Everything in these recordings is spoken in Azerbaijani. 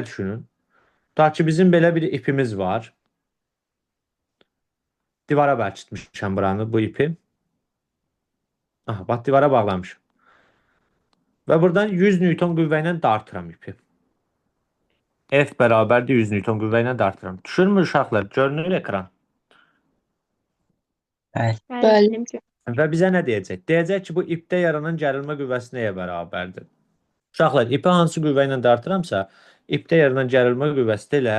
düşünün. Ta ki bizim belə bir ipimiz var. Divara bərkitmişəm buranı, bu ipi. Aha, bax divara bağlamışım. Və buradan 100 Newton qüvvə ilə dartıram ipi. F bərabərdir 100 Newton qüvvə ilə dartıram. Düşürmür uşaqlar? Görünür ekran. Bəli. Bəli, Bəli. mümkün. Və bizə nə deyəcək? Deyəcək ki, bu ipdə yaranan gərilmə qüvvəsi nəyə bərabərdir? Uşaqlar, ipi hansı qüvvə ilə dartıramsa, ipdə yaranan gərilmə qüvvəsi də elə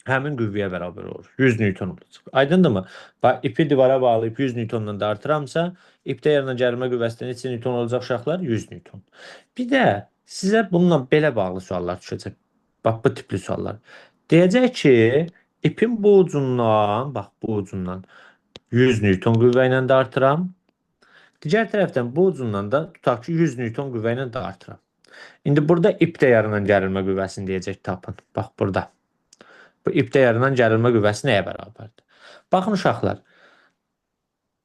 həmin qüvvəyə bərabər olur. 100 Newton olacaq. Aydındırmı? Bax, ipi divara bağlayıb 100 Newtonla dartıramsa, ipdə yaranan gərilmə qüvvəsi də neçə Newton olacaq uşaqlar? 100 Newton. Bir də sizə bununla belə bağlı suallar düşəcək. Bax, bu tipli suallar. Deyəcək ki, ipin bu ucundan, bax bu ucundan 100 Newton qüvvə ilə dartıram. Digər tərəfdən bu ucundan da tutaq ki 100 Newton qüvvə ilə dartıram. İndi burada ipdə yaranan gərilmə qüvvəsini deyəcək tapın. Bax burada. Bu ipdə yaranan gərilmə qüvvəsi nəyə bərabərdir? Baxın uşaqlar.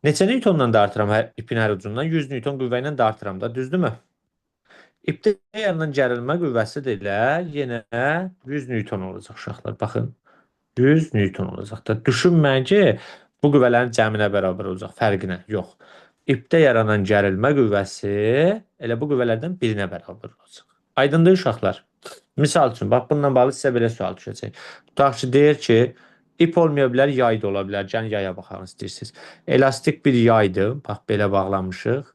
Neçə Newtonla dartıram ipin hər ucundan? 100 Newton qüvvə ilə dartıram da, düzdürmü? İpdə yaranan gərilmə qüvvəsi də elə yenə 100 Newton olacaq uşaqlar. Baxın. 100 Newton olacaq da. Düşünməyin ki, bu qüvvələrin cəminə bərabər olacaq, fərqinə. Yox. İpdə yaranan gərilmə qüvvəsi elə bu qüvvələrdən birinə bərabər olacaq. Aydındır uşaqlar? Misal üçün, bax bununla bağlı sizə belə sual düşəcək. Tutaq ki, deyir ki, ip olmaya bilər, yay da ola bilər. Gəlin yaya baxaq istəyirsiniz. Elastik bir yaydır. Bax belə bağlamışıq.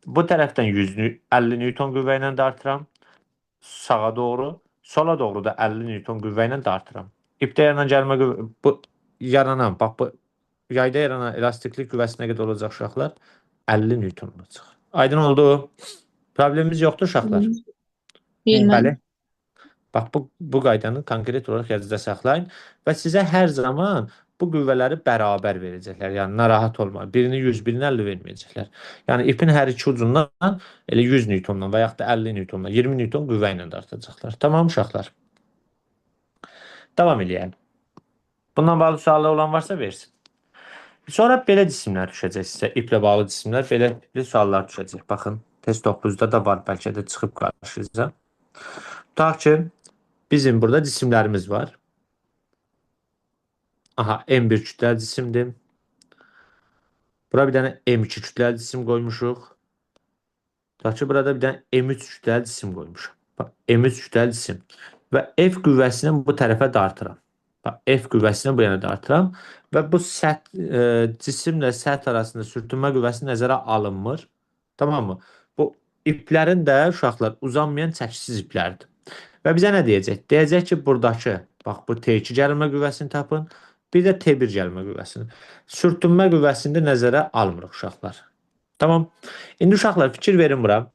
Bu tərəfdən 150 Newton qüvvə ilə dartıram. Sağa doğru. Sola doğru da 50 Newton qüvvə ilə dartıram. İpdə yaranan gərilmə qüvvə, bu yaranan, bax bu yayda yaranan elastiklik qüvvəsi nə qədər olacaq uşaqlar? 50 Newton olacaq. Aydın oldu. Problemimiz yoxdur uşaqlar. Bilmem. Bəli. Bax bu qaydanı konkret olaraq yadda saxlayın və sizə hər zaman bu qüvvələri bərabər verəcəklər. Yəni narahat olmayın. Birini 100, birini 50 verməyəcəklər. Yəni ipin hər iki ucundan elə 100 Newtondan və yaxud da 50 Newtondan, 20 Newton qüvvə ilə dartacaqlar. Tamam uşaqlar. Davam edək. Bundan bağlı suallar olan varsa versin. Sonra belə cisimlər düşəcək sizə. İplə bağlı cisimlər, belə tipli suallar düşəcək. Baxın, test 9-da da var, bəlkə də çıxıb qarşınıza. Tutaq ki, bizim burada cisimlərimiz var. Aha, M1 kütləli cisimdir. Bura bir dənə M2 kütləli cisim qoymuşuq. Tutaq ki, burada bir dənə M3 kütləli cisim qoymuşuq. Bax, M3 kütləli cisim. Və F qüvvəsini bu tərəfə dartıram. Bax, F qüvvəsini bu yana dartıram. Və bu cisimlə səth arasında sürtünmə qüvvəsi nəzərə alınmır. Tamam mı? Bu iplərin də uşaqlar uzanmayan çəkisiz iplərdir. Və bizə nə deyəcək? Deyəcək ki, buradakı, bax bu T2 gərilmə qüvvəsini tapın. Bir də T1 gərilmə qüvvəsini. Sürtünmə qüvvəsini də nəzərə almırıq uşaqlar. Tamam. İndi uşaqlar fikir verin bura.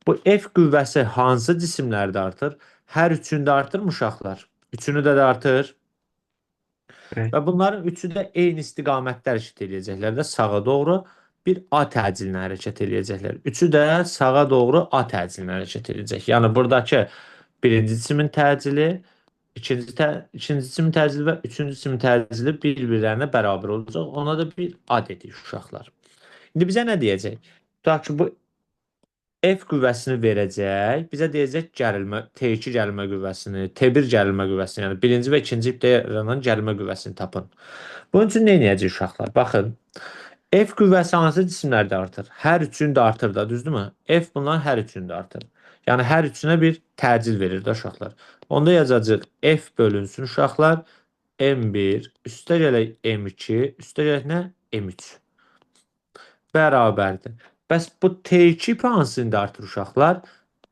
Bu F qüvvəsi hansı cisimlərdə artır? Hər üçündə artırmı uşaqlar? Üçünü də artır. Və bunların üçü də eyni istiqamətdə hərəkət edəcəklər də sağa doğru bir A təcilinə hərəkət edəcəklər. Üçü də sağa doğru A təcilinə hərəkət edəcək. Yəni buradakı birinci cisimin təcili, ikinci cisimin təcili və üçüncü cisimin təcili bir-birlərinə bərabər olacaq. Ona da bir A dedik uşaqlar. İndi bizə nə deyəcək? Tutaq ki, bu F qüvvəsini verəcək. Bizə deyəcək gərilmə, T2 gərilmə qüvvəsini, T1 gərilmə qüvvəsini, yəni birinci və ikinci ipdə yaranan gərilmə qüvvəsini tapın. Bunun üçün nə edəcək uşaqlar? Baxın. F qüvvəsi hansı cisimlərdə artır? Hər üçünü də artır da, düzdürmü? F bunların hər üçünü də artır. Yəni hər üçünə bir təcil verir də uşaqlar. Onda yazacağıq F bölünsün uşaqlar M1 üstə gələk M2 üstə gələk nə? M3 bərabərdir. Bəs bu T2 hansında artır uşaqlar?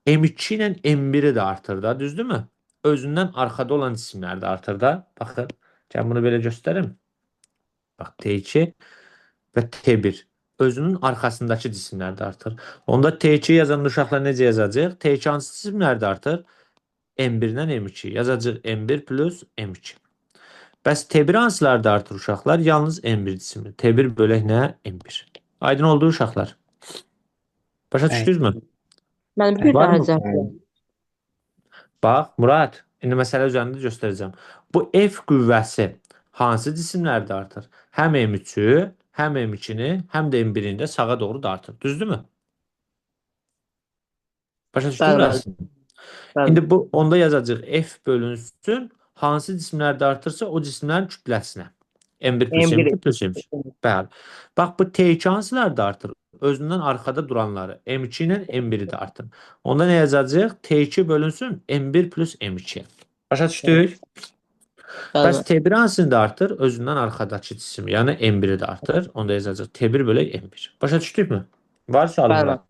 M2 ilə M1-i də artır da, düzdürmü? Özündən arxada olan cisimlər də artır da. Baxın, gəlin bunu belə göstərim. Bax, T2 və T1 özünün arxasındakı cisimlər də artır. Onda T2 yazan uşaqlar necə yazacaq? T2 hansı cisimlərdə artır? M1-dən M2 yazacaq M1 plus M2. Bəs T1 hansılarda artır uşaqlar? Yalnız M1 cismi. T1 bölək nə? M1. Aydın oldu uşaqlar. Başa düşdünüzmü? Mən bir Var daha mı? cəhətlə. Bax, Murad, indi məsələ üzərində göstərəcəm. Bu F qüvvəsi hansı cisimlərdə artır? Həm M3-ü, həm M2-ni, həm də M1-ini də sağa doğru da artır. Düzdürmü? Başa Bəli, bəli. düşdünüz? Bəli. İndi bu onda yazacağıq F bölünsün hansı cisimlərdə artırsa o cisimlərin kütləsinə. M1 plus M1. M2 plus M3. Bəli. Bax bu T2 hansılarda artır? Özündən arxada duranları. M2 ilə M1-i də artır. Onda nə yazacağıq? T2 bölünsün M1 plus M2. Başa düşdük? Bəs Bəli. T1 hansında artır? Özündən arxadakı cisim. Yəni M1-i də artır. Onda yazacağıq T1 bölü M1. Başa düşdükmü? Var sualın Bəli. Murad?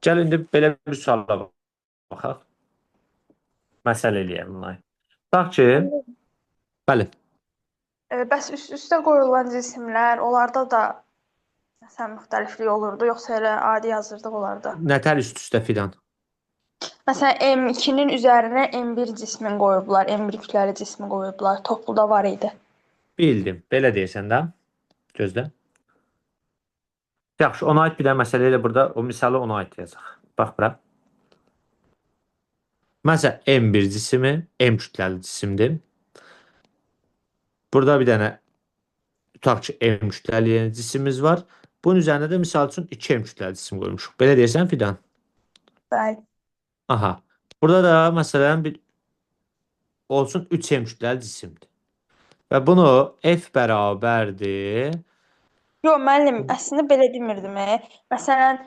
Gəl indi belə bir suala baxaq. Məsələ eləyək bunları. Bax ki, bəli. Bəs üst-üstə qoyulan cisimlər, onlarda da məsələn müxtəliflik olurdu, yoxsa elə adi yazırdıq onlarda? Nətər üst-üstə fidan? Məsələn, M2-nin üzərinə M1 cismini qoyublar, M1 kütləli cismi qoyublar. Topluda var idi. Bildim. Belə deyirsən də. Gözlə. Yaxşı, ona aid bir dənə məsələ ilə burada o misalı ona aid yazaq. Bax bura. Məsələn, M1 cismi M kütləli cisimdir. Burada bir dənə tutaq ki, M kütləli cisimimiz var. Bunun üzərində də misal üçün 2M kütləli cisim qoymuşuq. Belə deyirsən fidan. Bəli. Aha. Burada da məsələn bir olsun 3M kütləli cisimdir. Və bunu F bərabərdir. Yox, müəllim, əslində belə demirdim. Məsələn,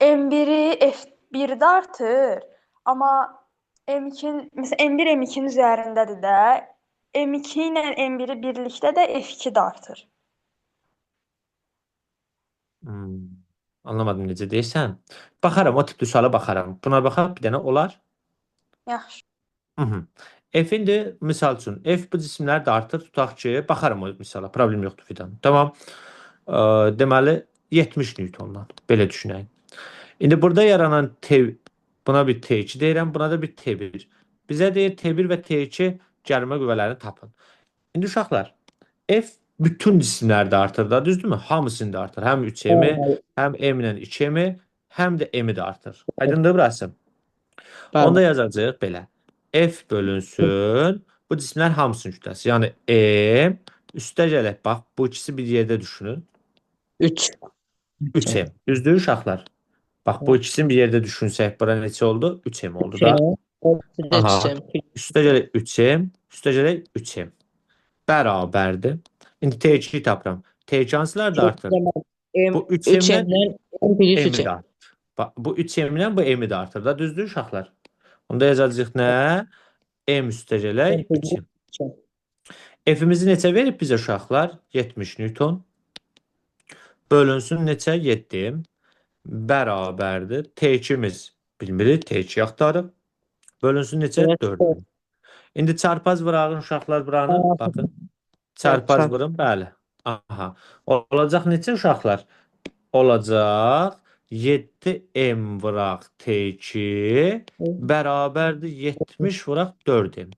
M1-i F1-də artır, amma M2-nin, məsələn, M1 M2-nin üzərindədir də. M2 ilə M1-i birlikdə də F2-də artır. Anlamadım necə deyirsən. Baxaram, o tipli suala baxaram. Buna baxaq bir dənə olar. Yaxşı. F-in də misal üçün F bu cisimləri də artır. Tutaq ki, baxaram o misala. Problem yoxdur fidan. Tamam. Deməli 70 Newtondan. Belə düşünək. İndi burada yaranan buna bir T2 deyirəm, buna da bir T1. Bizə deyir T1 və T2 gərilmə qüvvələrini tapın. İndi uşaqlar, F bütün cisimlərdə artır da, düzdürmü? Hamısını da artır. Həm 3M-i, həm M ilə 2M-i, həm də M-i də artır. Aydındır burası? Onda yazacağıq belə. F bölünsün bu cisimlər hamısının kütləsi. Yəni M üstə gələk. Bax, bu ikisi bir yerdə düşünün. 3M. Düzdür uşaqlar? Bax, bu ikisini bir yerdə düşünsək, bura neçə oldu? 3M oldu da. Aha. Üstə gələk 3M, üstə gələk 3M. Bərabərdir. İndi T2-yi tapıram. T2 hansılarda artır? Bu 3M-lə M-i də artır. Bax, bu 3M-lə bu M-i də artır da, düzdür uşaqlar? Onda yazacağıq nə? M üstə gələk 3M. F-imizi neçə verib bizə uşaqlar? 70 Newton. Bölünsün neçə? 7. Bərabərdir. T2-miz bilmirik. T2 axtarıb. Bölünsün neçə? 4. İndi çarpaz vurağın uşaqlar buranı. Baxın. Çarpaz vurun. Bəli. Aha. Olacaq neçə uşaqlar? Olacaq 7M vuraq T2 bərabərdir 70 vuraq 4M.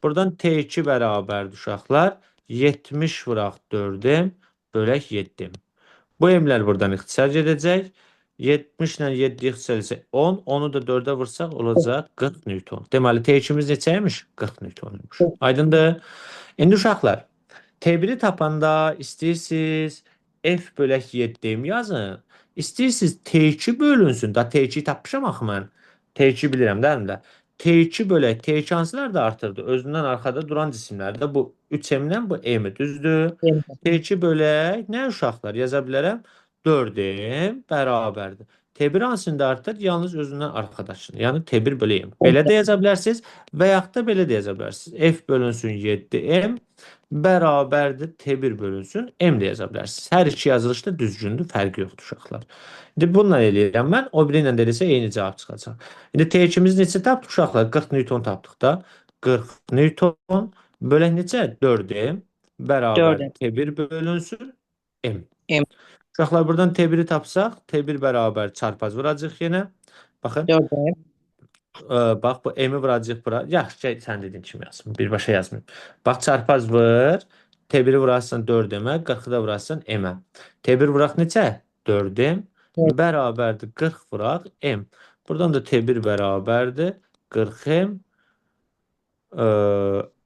Buradan T2 bərabərdir uşaqlar 70 vuraq 4M bölək 7M. Bu M-lər buradan ixtisar gedəcək. 70 ilə 7 ixtisar etsək 10. Onu da 4-ə vursaq olacaq 40 Newton. Deməli T2-miz neçəymiş? 40 Newtonmuş. Aydındır? İndi uşaqlar T1-i tapanda istəyirsiniz F bölək 7M yazın. İstəyirsiniz T2 bölünsün. Da T2-yi tapmışam axı mən. T2 bilirəm də əlimdə. T2 bölək T2 hansılarda artırdı? Özündən arxada duran cisimlərdə bu 3M-dən bu M-i düzdür. T2 bölək nə uşaqlar yaza bilərəm? 4M bərabərdir. T1 hansında artır? Yalnız özündən arxadakını. Yəni T1 bölü M. Belə də yaza bilərsiniz və yaxud da belə də yaza bilərsiniz. F bölünsün 7M bərabərdir T1 bölünsün M də yaza bilərsiniz. Hər iki yazılış da düzgündür, fərqi yoxdur uşaqlar. İndi bununla eləyirəm mən. O biri ilə də eləsə eyni cavab çıxacaq. İndi T2-miz neçə tapdıq uşaqlar? 40 Newton tapdıq da. 40 Newton bölək neçə? 4M bərabər T1 bölünsün M. Uşaqlar buradan T1-i tapsaq, T1 bərabər çarpaz vuracaq yenə. Baxın. Bax bu M-i vuracaq bura. Yaxşı, sən dediyin kimi yazın. Birbaşa yazmayayım. Bax çarpaz vur. T1-i vurarsan 4M-ə, 40-ı da vurarsan M-ə. T1 vuraq neçə? 4M bərabərdir 40 vuraq M. Buradan da T1 bərabərdir 40M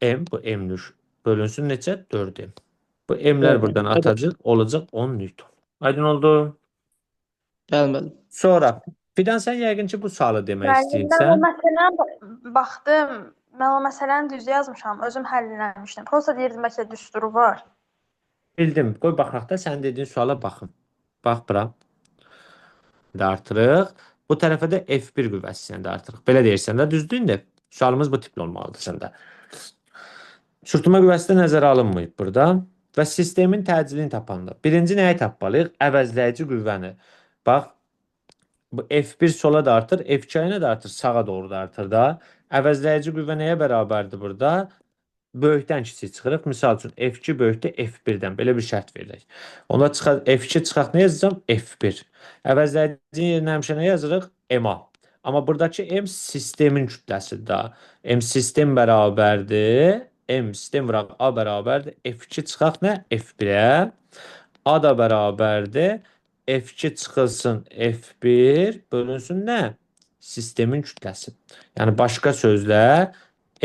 M bu M-dir. Bölünsün neçə? 4M. Bu M-lər buradan atacaq, olacaq 10 Newton. Aydın oldu? Gəlmədim. Sonra Fidan, sən yəqin ki, bu sualı demək Müəllim, mən o istəyirsən. məsələnə baxdım. Mən o məsələni düz yazmışam, özüm həll eləmişdim. Prosta deyirdim bəlkə düsturu var. Bildim. Qoy baxaq da sənin dediyin suala baxım. Bax bura. Da artırıq. Bu tərəfə də F1 qüvvəsini də artırıq. Belə deyirsən də düzdür indi. Sualımız bu tipli olmalıdır səndə. Sürtünmə qüvvəsi də nəzərə alınmayıb burada və sistemin təcilini tapanda. Birinci nəyi tapmalıyıq? Əvəzləyici qüvvəni. Bax, bu F1 sola da artır, F2 də artır, sağa doğru da artır da. Əvəzləyici qüvvə nəyə bərabərdir burada? Böyükdən kiçik çıxırıq. Misal üçün F2 böyükdür F1-dən. Belə bir şərt veririk. Onda F2 çıxaq nə yazacağam? F1. Əvəzləyicinin yerinə həmişə nə yazırıq? MA. Amma buradakı M sistemin kütləsidir da. M sistem bərabərdir. M sistem vuraq A bərabərdir. F2 çıxaq nə? F1-ə. A da bərabərdir. F2 çıxılsın F1 bölünsün nə? Sistemin kütləsi. Yəni başqa sözlə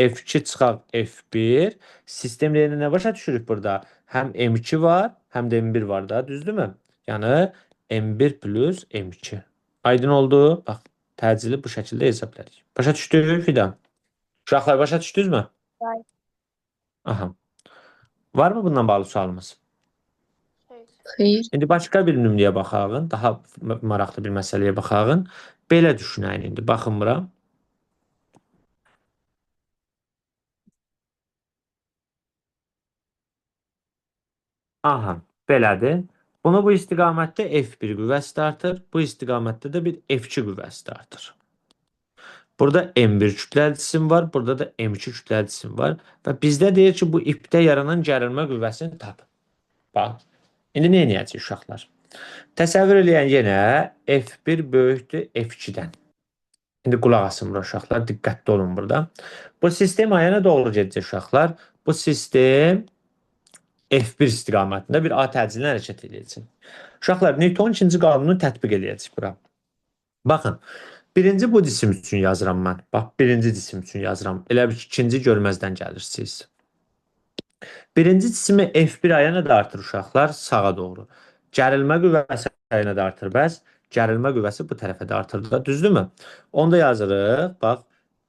F2 çıxaq F1. Sistem yerinə nə başa düşürük burada? Həm M2 var, həm də M1 var da, düzdürmü? Yəni M1 plus M2. Aydın oldu? Bax, təcili bu şəkildə yaza bilərik. Başa düşdük Fidan? Uşaqlar başa düşdünüzmü? Bəli. Aha. Varmı bundan bağlı sualımız? Xeyr. İndi başqa bir nümunəyə baxağın, daha maraqlı bir məsələyə baxağın. Belə düşünəyin indi. Baxın bura. Aha, belədir. Bunu bu istiqamətdə F1 qüvvəsi də artır. Bu istiqamətdə də bir F2 qüvvəsi də artır. Burada M1 kütləlisim var, burada da M2 kütləlisim var və bizdə deyir ki, bu ipdə yaranan gərilmə qüvvəsini tapın. Bax. İndi nə edəcəyik uşaqlar? Təsəvvür eləyən yenə F1 böyükdür F2-dən. İndi qulaq asın bura uşaqlar, diqqətli olun burada. Bu sistem ayana doğru gedəcək uşaqlar. Bu sistem F1 istiqamətində bir A təcilini hərəkət edəcək. Uşaqlar, Newton ikinci qanunu tətbiq edəcək bura. Baxın, birinci bu cisim üçün yazıram mən. Bax, birinci cisim üçün yazıram. Elə bir ikinci görməzdən gəlirsiniz. Birinci cisimi F1 ayana da artır uşaqlar sağa doğru. Gərilmə qüvvəsi ayana da artır bəs. Gərilmə qüvvəsi bu tərəfə də artır da, düzdürmü? Onu da yazırıq. Bax,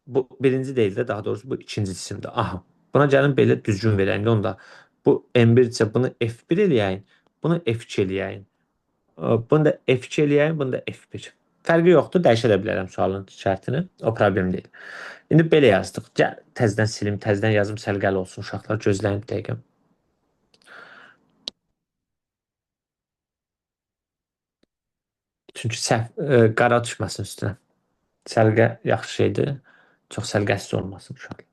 bu birinci deyil də, daha doğrusu bu ikinci cisimdir. Aha, buna gəlin belə düzgün verəndə onda. Bu M1 isə bunu F1 eləyəyin, bunu F2 eləyəyin. Bunu da F2 eləyəyin, bunu da F1. Fərqi yoxdur, dəyişə də bilərəm sualın şərtini. O problem deyil. İndi belə yazdıq. Gəl, təzədən silim, təzədən yazım, səliqəli olsun uşaqlar. Gözləyin bir dəqiqə. Çünki səhv qara düşməsin üstünə. Səliqə yaxşı şeydir. Çox səliqəsiz olmasın uşaqlar.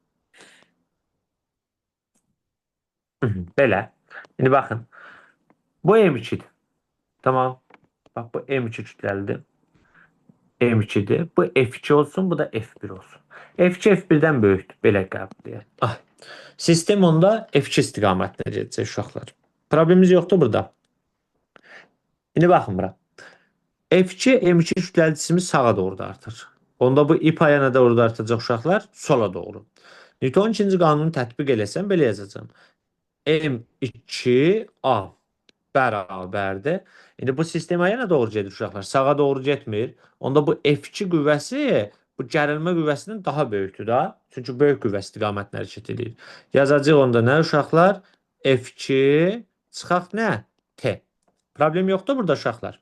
Belə. İndi baxın. Bu M2'dir. Tamam. Bax bu M2 kütləlidir. M2'dir. Bu F2 olsun, bu da F1 olsun. F2 F1'dən böyükdür. Belə qəbul edək. Ah. Sistem onda F2 istiqamətində gedəcək uşaqlar. Problemimiz yoxdur burada. İndi baxın bura. F2 M2 kütləlicisini sağa doğru da artır. Onda bu ip ayağına doğru da artacaq uşaqlar sola doğru. Newton ikinci qanunu tətbiq eləsəm belə yazacağam. M2A bərabərdir. İndi bu sistem ayağına doğru gedir uşaqlar. Sağa doğru getmir. Onda bu F2 qüvvəsi bu gərilmə qüvvəsindən daha böyükdür da. Çünki böyük qüvvə istiqamətlə hərəkət edir. Yazacağıq onda nə uşaqlar? F2 çıxaq nə? T. Problem yoxdur burada uşaqlar.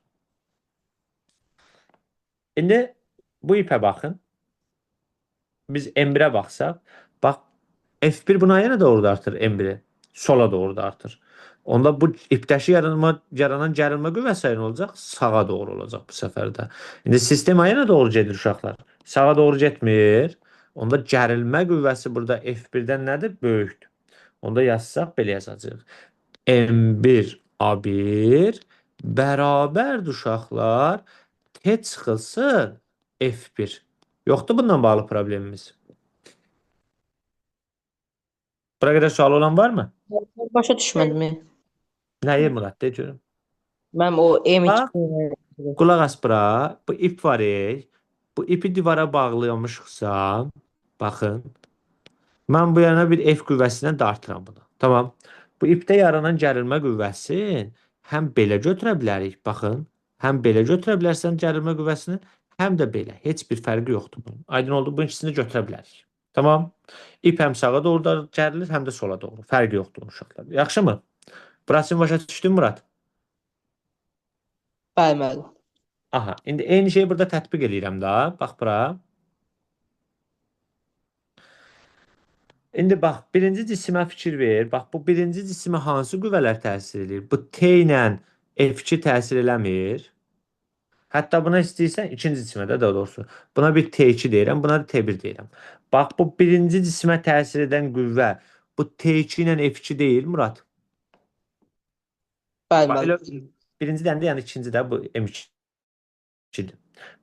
İndi bu ipə baxın. Biz M1'ə baxsaq, bax F1 buna yenə doğru da artır M1'i. Sola doğru da artır. Onda bu ipdəki yaranan gərilmə qüvvəsi nə olacaq? Sağa doğru olacaq bu səfər də. İndi sistem yenə doğru gedir uşaqlar. Sağa doğru getmir. Onda gərilmə qüvvəsi burada F1'dən nədir? Böyükdür. Onda yazsaq belə yazacağıq. M1 A1 bərabərdir uşaqlar. T çıxılsın F1. Yoxdur bundan bağlı problemimiz. Bura qədər sual olan varmı? Başa düşmədim. Nəyi Murad? De görüm. Mənim o Bax, M2 qulaq as bura. Bu ip var. Bu ipi divara bağlayamışıqsa, baxın. Mən bu yana bir F qüvvəsindən dartıram bunu. Tamam. Bu ipdə yaranan gərilmə qüvvəsini həm belə götürə bilərik. Baxın. Həm belə götürə bilərsən gərilmə qüvvəsini, həm də belə. Heç bir fərqi yoxdur bunun. Aydın oldu. Bu ikisini götürə bilərik. Tamam. İp həm sağa doğru gərilir, həm də sola doğru. Fərqi yoxdur uşaqlar. Yaxşımı? Burasını başa düşdün Murad? Bəli, müəllim. Aha, indi eyni şeyi burada tətbiq eləyirəm da. Bax bura. İndi bax, birinci cisimə fikir ver. Bax, bu birinci cisimə hansı qüvvələr təsir edir? Bu T ilə F2 təsir eləmir. Hətta buna istəyirsən ikinci cisimə də daha doğrusu. Buna bir T2 deyirəm, buna da T1 deyirəm. Bax, bu birinci cisimə təsir edən qüvvə bu T2 ilə F2 deyil, Murad. Bəli, Bax, elə müəllim. birinci də, yəni ikinci də bu M2-dir.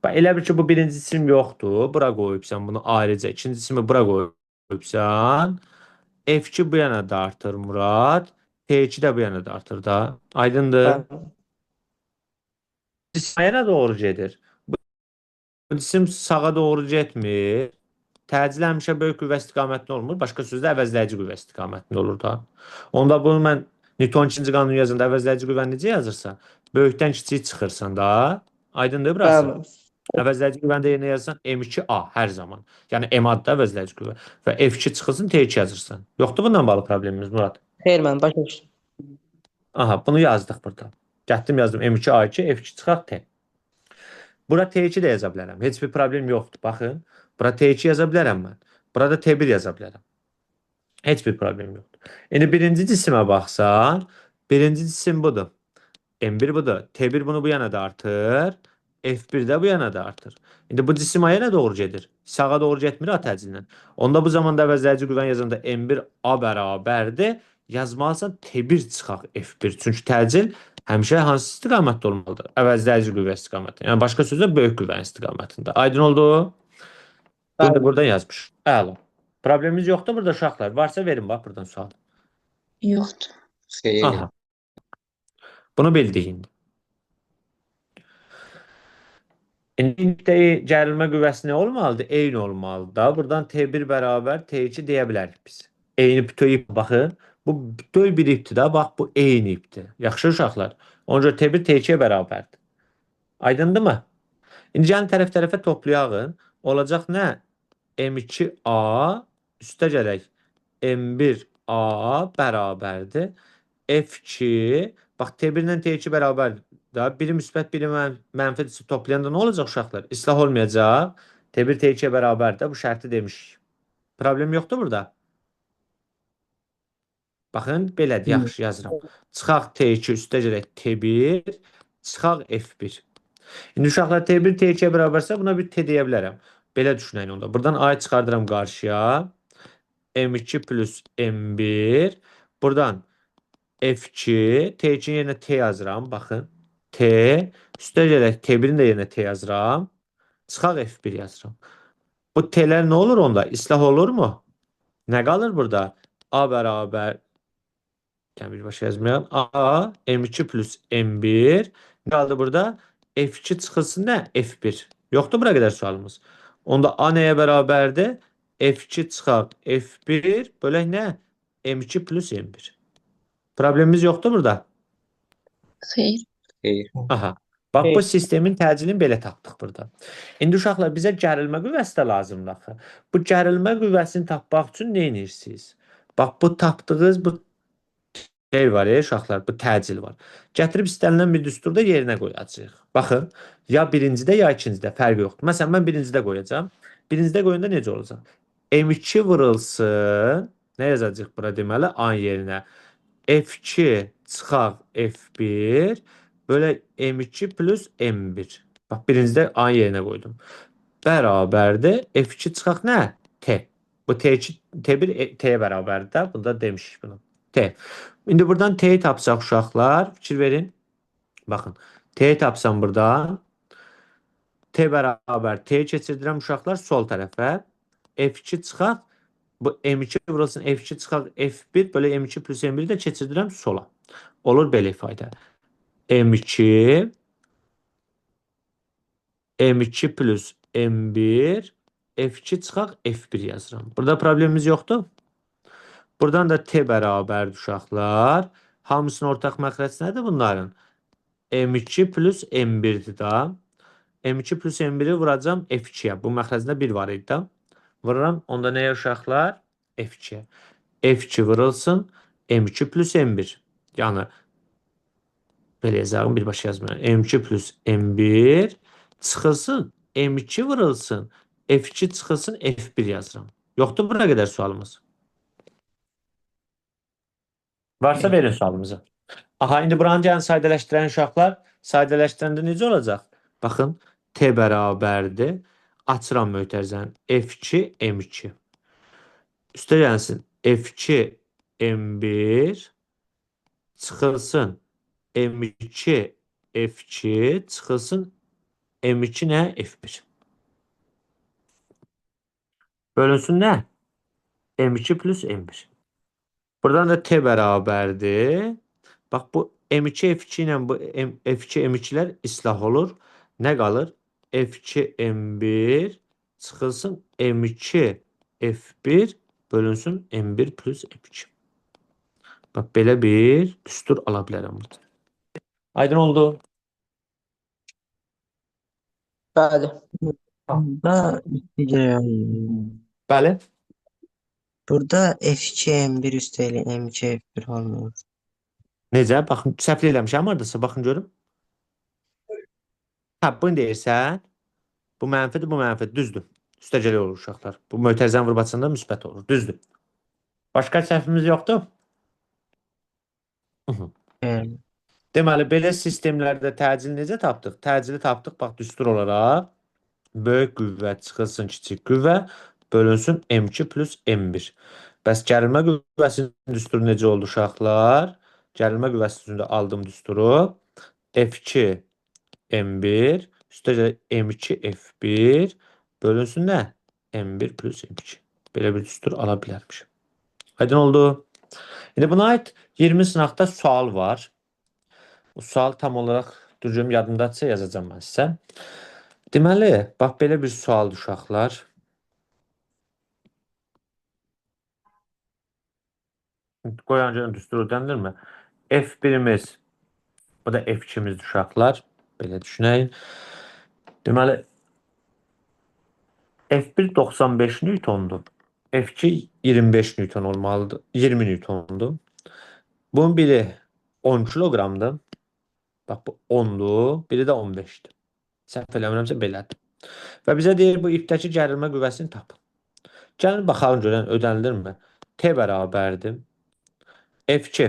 Bax, elə bir ki, bu birinci cisim yoxdur. Bura qoyubsan bunu ayrıca. İkinci cisimi bura qoyubsan. F2 bu yana da artır, Murad. T2 də bu yana da artır da. Aydındır. Bəli. Cisim yana doğru gedir. Bu cisim sağa doğru getmir. Təcil həmişə böyük qüvvə istiqamətində olmur. Başqa sözlə əvəzləyici qüvvə istiqamətində olur da. Onda bunu mən Newton ikinci qanunu yazanda əvəzləyici qüvvəni necə yazırsan? Böyükdən kiçik çıxırsan da. Aydındır burası? Bəli. Əvəzləyici qüvvəni də yerinə yazırsan M2A hər zaman. Yəni M adda əvəzləyici qüvvə. Və F2 çıxılsın T2 yazırsan. Yoxdur bundan bağlı problemimiz Murad? Xeyr, müəllim, başa düşdüm. Aha, bunu yazdıq burada. Getdim yazdım M2A2 F2 çıxaq T. Bura T2 də yaza bilərəm. Heç bir problem yoxdur. Baxın. Bura T2 yaza bilərəm mən. Burada T1 yaza bilərəm. Heç bir problem yoxdur. İndi birinci cisimə baxsan, birinci cisim budur. M1 budur. T1 bunu bu yana da artır. F1 də bu yana da artır. İndi bu cisim aya doğru gedir. Sağa doğru getmir ha təcillə. Onda bu zamanda əvəzləyici qüvvəni yazanda M1 A bərabərdir. Yazmalısan T1 çıxaq F1. Çünki təcil həmişə hansı istiqamətdə olmalıdır? Əvəzləyici qüvvə istiqamətində. Yəni başqa sözlə böyük qüvvənin istiqamətində. Aydın oldu? Bunu da Bəli. buradan yazmış. Əla. Problemimiz yoxdur burada uşaqlar. Varsa verin bax buradan sual. Yoxdur. Xeyr. Aha. Bunu bildik indi. İndi gərilmə qüvvəsi nə olmalıdır? Eyni olmalıdır da. Buradan T1 bərabər T2 deyə bilərik biz. Eyni bütöv ip baxın. Bu bütöv bir ipdir da. Bax bu eyni ipdir. Yaxşı uşaqlar. Ona görə T1 T2-yə bərabərdir. Aydındırmı? İndi gəlin tərəf-tərəfə toplayağın. Olacaq nə? M2A üstə gələk M1A bərabərdir. F2 bax T1 ilə T2 bərabərdir. Biri müsbət, biri mənfi toplayanda nə olacaq uşaqlar? İslah olmayacaq. T1 T2-yə bərabərdir. Bu şərti demişik. Problem yoxdur burada. Baxın, belədir, yaxşı yazıram. Çıxaq T2 üstə gələk T1, çıxaq F1. İndi uşaqlar T1 T2-yə bərabərsə buna bir T deyə bilərəm. Belə düşünək onda. Buradan A çıxardıram qarşıya. M2 plus M1. Buradan F2. T2-nin yerinə T yazıram. Baxın. T. Üstə gələk T1-in də yerinə T yazıram. Çıxaq F1 yazıram. Bu T'lər nə olur onda? İslah olur mu? Nə qalır burada? A bərabər bir başa yazmayalım. A, M2 plus M1. Ne kaldı burada? F2 çıxılsın nə? F1. Yoxdur bura qədər sualımız. Onda A nəyə bərabərdir? F2 çıxaq F1 bölək nə? M2 plus M1. Problemimiz yoxdur burada. Xeyr. Xeyr. Aha. Bax bu sistemin təcilini belə tapdıq burada. İndi uşaqlar bizə gərilmə qüvvəsi də lazımdır axı. Bu gərilmə qüvvəsini tapmaq üçün nə edirsiniz? Bax bu tapdığınız bu şey var ya uşaqlar, bu təcil var. Gətirib istənilən bir düsturda yerinə qoyacağıq. Baxın, ya birincidə ya ikincidə fərqi yoxdur. Məsələn, mən birincidə qoyacağam. Birincidə qoyanda necə olacaq? M2 vurulsun. Nə yazacağıq bura deməli? A yerinə. F2 çıxaq F1 bölək M2 plus M1. Bax, birincidə A yerinə qoydum. Bərabərdir. F2 çıxaq nə? T. Bu T2, T1 T'yə bərabərdir də. Bunda demişik bunu. T. İndi buradan T'yi tapsaq uşaqlar. Fikir verin. Baxın. T'yi tapsam buradan. T bərabər. T'yi keçirdirəm uşaqlar sol tərəfə. F2 çıxaq. Bu M2 vurulsun. F2 çıxaq F1 bölək M2 plus M1 də keçirdirəm sola. Olur belə ifadə. M2 plus M1 F2 çıxaq F1 yazıram. Burada problemimiz yoxdur. Buradan da T bərabərdir uşaqlar. Hamısının ortaq məxrəci nədir bunların? M2 plus M1'dir da. M2 plus M1-i vuracam F2-yə. Bu məxrəcində 1 var idi də. Vururam. Onda nəyə uşaqlar? F2-yə. F2 vurulsun M2 plus M1. Yəni belə yazarım, birbaşa yazmıram. M2 plus M1 çıxılsın M2 vurulsun. F2 çıxılsın F1 yazıram. Yoxdur buna qədər sualımız. Varsa verin sualımızı. Aha, indi buranı gəlin sadələşdirən uşaqlar. Sadələşdirəndə necə olacaq? Baxın, T bərabərdir. Açıram mötərizəni. F2, M2. Üstə gəlsin. F2, M1 çıxılsın. M2, F2 çıxılsın. M2 nə? F1. Bölünsün nə? M2 plus M1. Buradan da T bərabərdir. Bax, bu M2, F2 ilə bu F2, M2-lər islah olur. Nə qalır? F2, M1 çıxılsın M2, F1 bölünsün M1 plus F2. Bax, belə bir düstur ala bilərəm burada. Aydın oldu. Bəli. Burada Bəli. burada F2 M1 üstəlik M2 F1 olmuyor. Necə? Baxın, səhvli eləmişəm hardasa. Baxın görüm. Hə, bunu deyirsən. Bu mənfidir, bu mənfidir. Düzdür. Üstəcəli olur uşaqlar. Bu mötərizənin vurbaçında müsbət olur. Düzdür. Başqa səhvimiz yoxdur. Yani Deməli, belə sistemlərdə təcili necə tapdıq? Təcili tapdıq, bax, düstur olaraq. Böyük qüvvə çıxılsın kiçik qüvvə bölünsün M2 plus M1. Bəs gərilmə qüvvəsinin düsturu necə oldu uşaqlar? Gərilmə qüvvəsi üzründə aldığım düsturu F2 M1 üstəgəl M2 F1 bölünsün nə? M1 plus M2. Belə bir düstur ala bilərmişim. Aydın oldu. İndi buna aid 20 sınaqda sual var. Bu sual tam olaraq düzgün yadımdadırsa yazacağam mən sizə. Deməli, bax belə bir sualdır uşaqlar. Qoyancının düsturu dənilirmi? F1-imiz, bu da F2-imizdir uşaqlar. Belə düşünəyin. Deməli, F1 95 Newtondur. F2 25 Newton olmalıdır. 20 Newtondur. Bunun biri 10 kiloqramdır. Bax, bu 10'dur. Biri də 15'dir. Səhv eləmirəmsə belədir. Və bizə deyir, bu ipdəki gərilmə qüvvəsini tapın. Gəlin, baxalım görən ödənilirmi? T bərabərdir. F2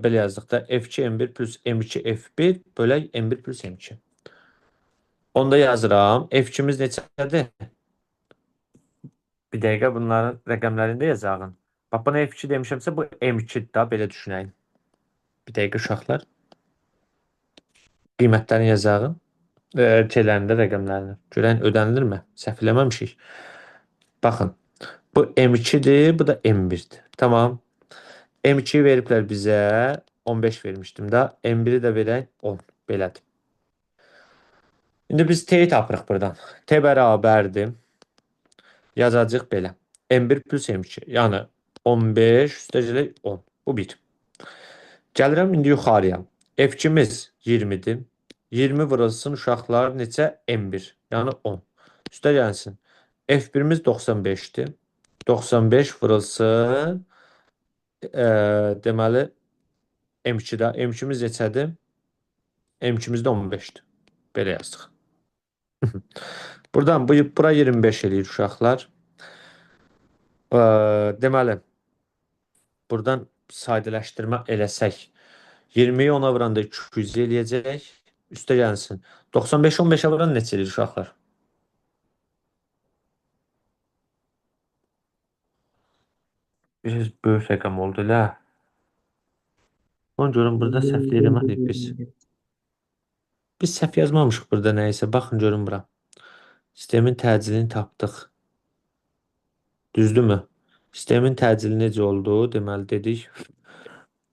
belə yazdıq da F2 M1 plus M2 F1 bölək M1 plus M2. Onda yazıram. F2'miz neçədir? Bir dəqiqə bunların rəqəmlərində yazağın. Bax, buna F2 demişəmsə bu M2'dir da, belə düşünəyin. Bir dəqiqə uşaqlar. Qiymətlərini yazağın. Şeylərində rəqəmlərini. Görən ödənilirmi? Səhv eləməmişik. Baxın. Bu M2'dir, bu da M1'dir. Tamam. M2'yi veriblər bizə. 15 vermişdim da. M1'i də verək 10. Belədir. İndi biz T'yi tapırıq buradan. T bərabərdir. Yazacaq belə. M1 plus M2. Yəni 15 üstəgələ 10. Bu 1. Gəlirəm indi yuxarıya. F2'miz 20'dir. 20 vurulsun uşaqlar neçə? M1. Yəni 10. Üstə gəlsin. F1'miz 95'dir. 95 vurulsun. Deməli M2'də. M2'miz neçədir? M2'miz də 15'dir. Belə yazdıq. Buradan bura 25 eləyir uşaqlar. Deməli buradan sadələşdirmə eləsək 20'yi 10'a vuranda 200 eləyəcək. Üstə gəlsin. 95 15'ə vuran neçə eləyir uşaqlar? Bir böyük rəqəm oldu elə. Onu görün burada səhv eləməliyik biz. Biz səhv yazmamışıq burada nəyəsə. Baxın görün bura. Sistemin təcilini tapdıq. Düzdürmü? Sistemin təcili necə oldu? Deməli dedik.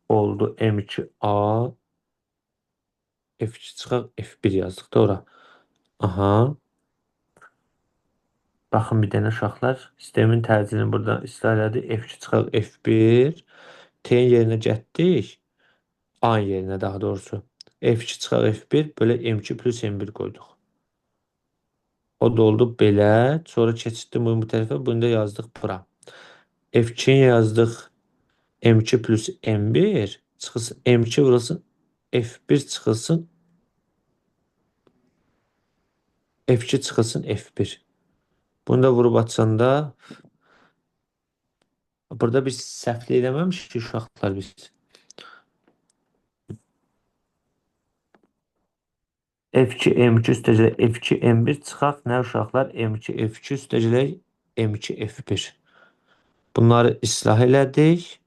Oldu M2A F2 çıxaq F1 yazdıq da ora. Aha. Baxın bir dənə uşaqlar. Sistemin təcilini buradan istifadə elədik. F2 çıxaq F1. T'nin yerinə getdik. A yerinə daha doğrusu. F2 çıxaq F1 bölək M2 plus M1 qoyduq. O da oldu belə. Sonra keçirdim bunu bu tərəfə. Bunu da yazdıq bura. F2 yazdıq. M2 plus M1 çıxılsın. M2 vurulsun. F1 çıxılsın. F2 çıxılsın F1. Bunu da vurub açanda burada biz səhvlə eləməmişik uşaqlar biz. F2 M2 üstəcək F2 M1 çıxaq. Nə uşaqlar? M2 F2 üstəcək M2 F1. Bunları islah elədik.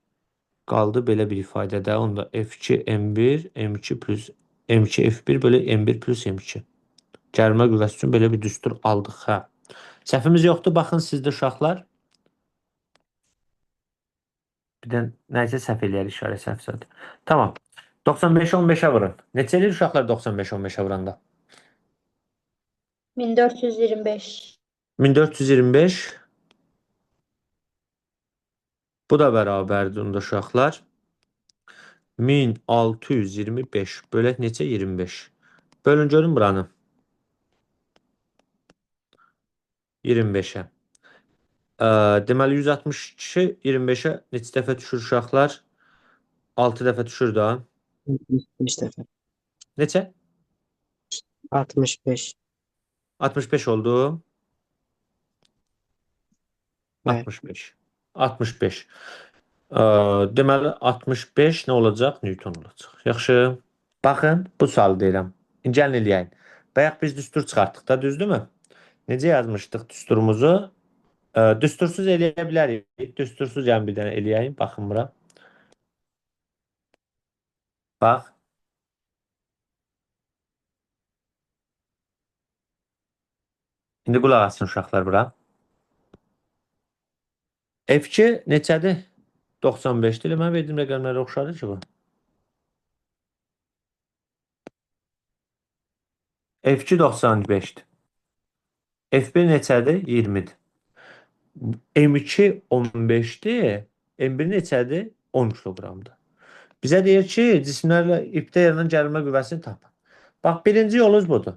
Qaldı belə bir ifadədə. Onda F2 M1 M2 plus M2 F1 bölü M1 plus M2. Cərimə qüvvəsi üçün belə bir düstur aldıq. Hə. Səhvimiz yoxdur. Baxın sizdə uşaqlar. Bir də nəsə səhv eləyər işarə səhvsədir. Tamam. 95 15-ə vurun. Neçə eləyir uşaqlar 95 15-ə vuranda? 1425. 1425. Bu da bərabərdir onda uşaqlar. 1625 bölək neçə? 25. Bölün görün buranı. 25-ə. Deməli 162 25-ə neçə dəfə düşür uşaqlar? 6 dəfə düşür da. 65 dəfə. Neçə? 65. 65 oldu. Bəli. 65. 65. Deməli 65 nə olacaq? Newton olacaq. Yaxşı. Baxın, bu sualı deyirəm. Gəlin eləyək. Bayaq biz düstur çıxartdıq da, düzdürmü? Necə yazmışdıq düsturumuzu? Düstursuz eləyə bilərik. Düstursuz yəni bir dənə eləyəyim. Baxın bura. Bax. İndi qulaq asın uşaqlar bura. F2 neçədir? 95-dir. Mən verdiyim rəqəmlərə oxşadır ki bu. F2 95-dir. F1 neçədir? 20-dir. M2 15-dir. M1 neçədir? 10 kiloqramdır. Bizə deyir ki, cisimlərlə ipdə yaranan gərilmə qüvvəsini tapın. Bax, birinci yolumuz budur.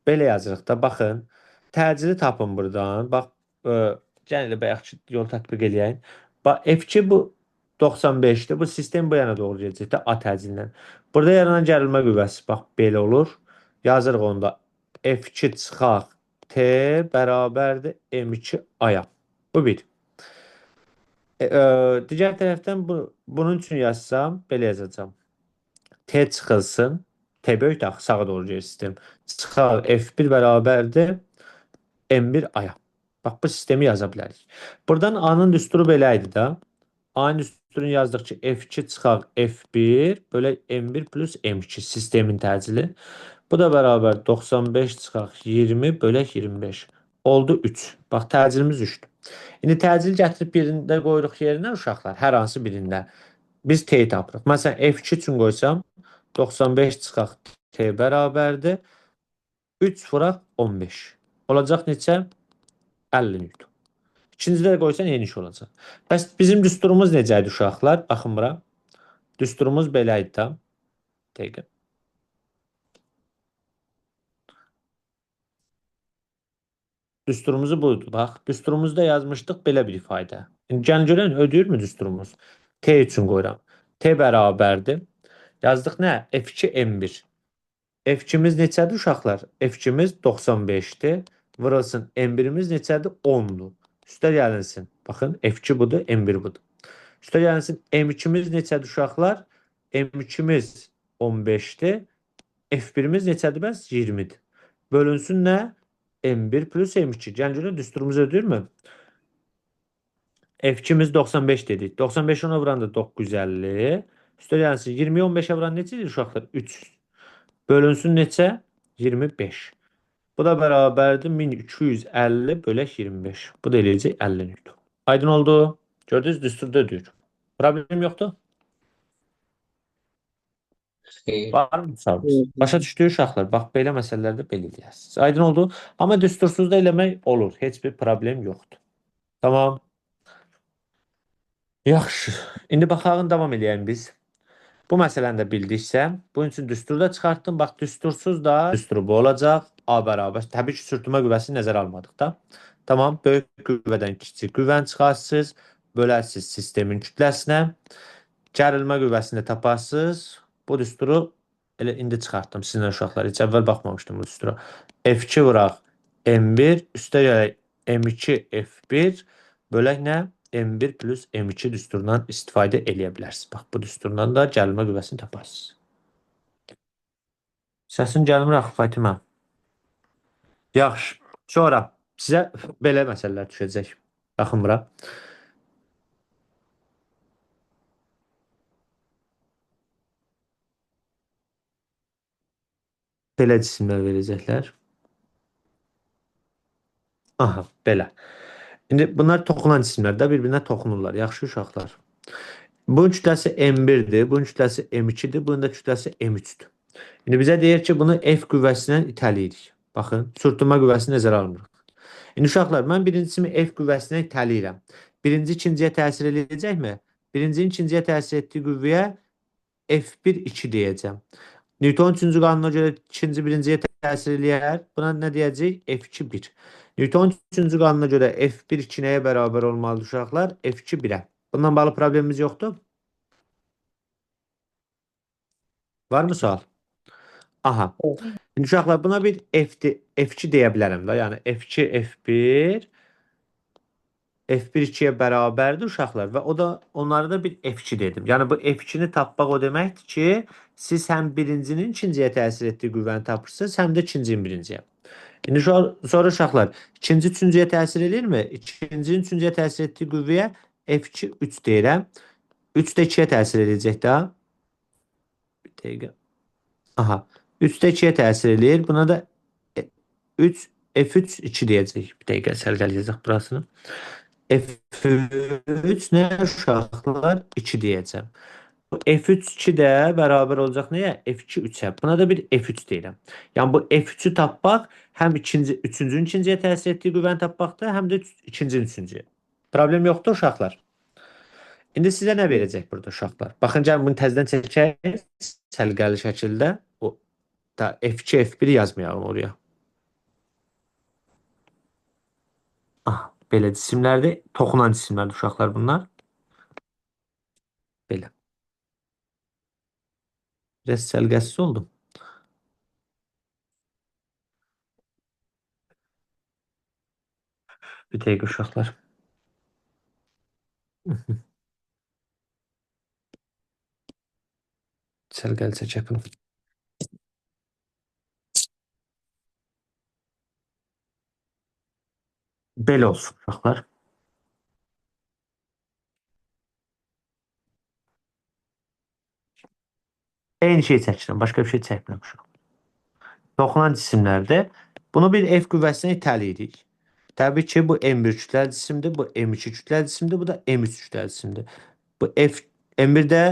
Belə yazırıq da, baxın. Təcili tapın buradan. Bax, gəlin elə bayaqki yol tətbiq eləyək. Bax, F2 bu 95-dir. Bu sistem bu yana doğru gedəcək də A təcilindən. Burada yaranan gərilmə qüvvəsi bax belə olur. Yazırıq onda F2 çıxaq T bərabərdir M2 aya. Bu bir. Digər tərəfdən bunun üçün yazsam belə yazacağam. T çıxılsın. T böyük də sağa doğru gedir sistem. Çıxaq F1 bərabərdir M1 aya. Bax, bu sistemi yaza bilərik. Buradan A-nın düsturu belə idi da. A-nın düsturunu yazdıq ki, F2 çıxaq F1 bölək M1 plus M2 sistemin təcili. Bu da bərabər 95 çıxaq 20 bölək 25. Oldu 3. Bax, təcilimiz 3-dür. İndi təcil gətirib birində qoyuruq yerinə uşaqlar. Hər hansı birində. Biz T-yi tapırıq. Məsələn, F2 üçün qoysam 95 çıxaq T bərabərdir. 3 vuraq 15. Olacaq neçə? 50 Newton. İkincidə də qoysan yeniş olacaq. Bəs bizim düsturumuz necədir uşaqlar? Baxın bura. Düsturumuz belə idi da. Dəqiqə. Düsturumuzu budur. Bax, düsturumuzda yazmışdıq belə bir ifadə. Gəlin görən ödəyirmi düsturumuz? T üçün qoyuram. T bərabərdir. Yazdıq nə? F2 M1. F2'miz neçədir uşaqlar? F2'miz 95'dir. Vurulsun. M1'imiz neçədir? 10'dur. Üstə gəlinsin. Baxın, F2 budur, M1 budur. Üstə gəlinsin. M2'miz neçədir uşaqlar? M2'miz 15'dir. F1'imiz neçədir bəs? 20'dir. Bölünsün nə? M1 plus M2. Gəlin görün, düsturumuz ödəyirmi? F2'miz 95 dedik. 95 ona vuranda 950. Üstə gəlinsin. 20'yi 15'ə vuran neçədir uşaqlar? 300. Bölünsün neçə? 25. Bu da bərabərdir 1250 bölək 25. Bu da eləyəcək 50 Newton. Aydın oldu. Gördünüz, düsturda ödəyir. Problem yoxdur. Xeyr. Var mı sualınız? Başa düşdüyü uşaqlar. Bax, belə məsələlərdə belə eləyəsiniz. Aydın oldu. Amma düstursuz da eləmək olur. Heç bir problem yoxdur. Tamam. Yaxşı. İndi baxağın davam eləyəyim biz. Bu məsələni də bildiksə, bunun üçün düsturu da çıxartdım. Bax, düstursuz da düsturu bu olacaq. A bərabər. Təbii ki, sürtünmə qüvvəsini nəzərə almadıq da. Tamam, böyük qüvvədən kiçik qüvvəni çıxarsınız, bölərsiniz sistemin kütləsinə. Gərilmə qüvvəsini taparsınız. Bu düsturu elə indi çıxartdım sizinlə uşaqlar. Heç əvvəl baxmamışdım bu düstura. F2 vuraq M1 üstə gələk M2 F1 bölək nə? M1 plus M2 düsturundan istifadə eləyə bilərsiniz. Bax, bu düsturdan da gərilmə qüvvəsini taparsınız. Səsin gəlmir axı Fatimə. Yaxşı. Sonra sizə belə məsələlər düşəcək. Baxın bura. Belə cisimlər verəcəklər. Aha, belə. İndi bunlar toxunan cisimlər də bir-birinə toxunurlar. Yaxşı uşaqlar. Bunun kütləsi M1-dir, bunun kütləsi M2-dir, bunun da kütləsi M3-dür. İndi bizə deyir ki, bunu F qüvvəsindən itələyirik. Baxın, sürtünmə qüvvəsini nəzərə almırıq. İndi uşaqlar, mən birincisini F qüvvəsindən itələyirəm. Birinci ikinciyə təsir edəcəkmi? Birincinin ikinciyə təsir etdiyi qüvvəyə F1 2 deyəcəm. Newton 3-cü qanuna görə ikinci birinciyə təsir eləyər. Buna nə deyəcək? F2 1. Newton 3-cü qanuna görə F1 2 nəyə bərabər olmalıdır uşaqlar? F2 1-ə. Bundan bağlı problemimiz yoxdur. Varmı sual? Aha. İndi uşaqlar buna bir F2 deyə bilərəm da. Yəni F2 F1 F1 2-yə bərabərdir uşaqlar və o da onlara da bir F2 dedim. Yəni bu F2-ni tapmaq o deməkdir ki, siz həm birincinin ikinciyə təsir etdiyi qüvvəni tapırsınız, həm də ikincinin birinciyə. İndi sonra uşaqlar, ikinci üçüncüyə təsir edirmi? İkincinin üçüncüyə təsir etdiyi qüvvəyə F2 3 deyirəm. 3 də 2-yə təsir edəcək də. Bir dəqiqə. Aha. 3 də 2-yə təsir edir. Buna da 3 F3 2 deyəcək. Bir dəqiqə sərgələyəcək burasını. F3 nə uşaqlar? 2 deyəcəm. F3 2 də bərabər olacaq nəyə? F2 3-ə. Buna da bir F3 deyirəm. Yəni bu F3-ü tapmaq həm üçüncünün ikinciyə təsir etdiyi qüvvəni tapmaqdır, həm də ikincinin üçüncüyə. Problem yoxdur uşaqlar. İndi sizə nə verəcək burada uşaqlar? Baxın, gəlin bunu təzədən çəkək səliqəli şəkildə. O da F2 F1 yazmayalım oraya. Ah, belə cisimlərdir. Toxunan cisimlərdir uşaqlar bunlar. Belə. Biraz səliqəsiz oldum. Bir dəqiqə uşaqlar. Səliqəli çəkəm. Belə olsun uşaqlar. Eyni şey çəkirəm. Başqa bir şey çəkmirəm uşaqlar. Toxunan cisimlərdə bunu bir F qüvvəsinə itələyirik. Təbii ki, bu M1 kütləli cisimdir, bu M2 kütləli cisimdir, bu da M3 kütləli cisimdir. Bu M1-də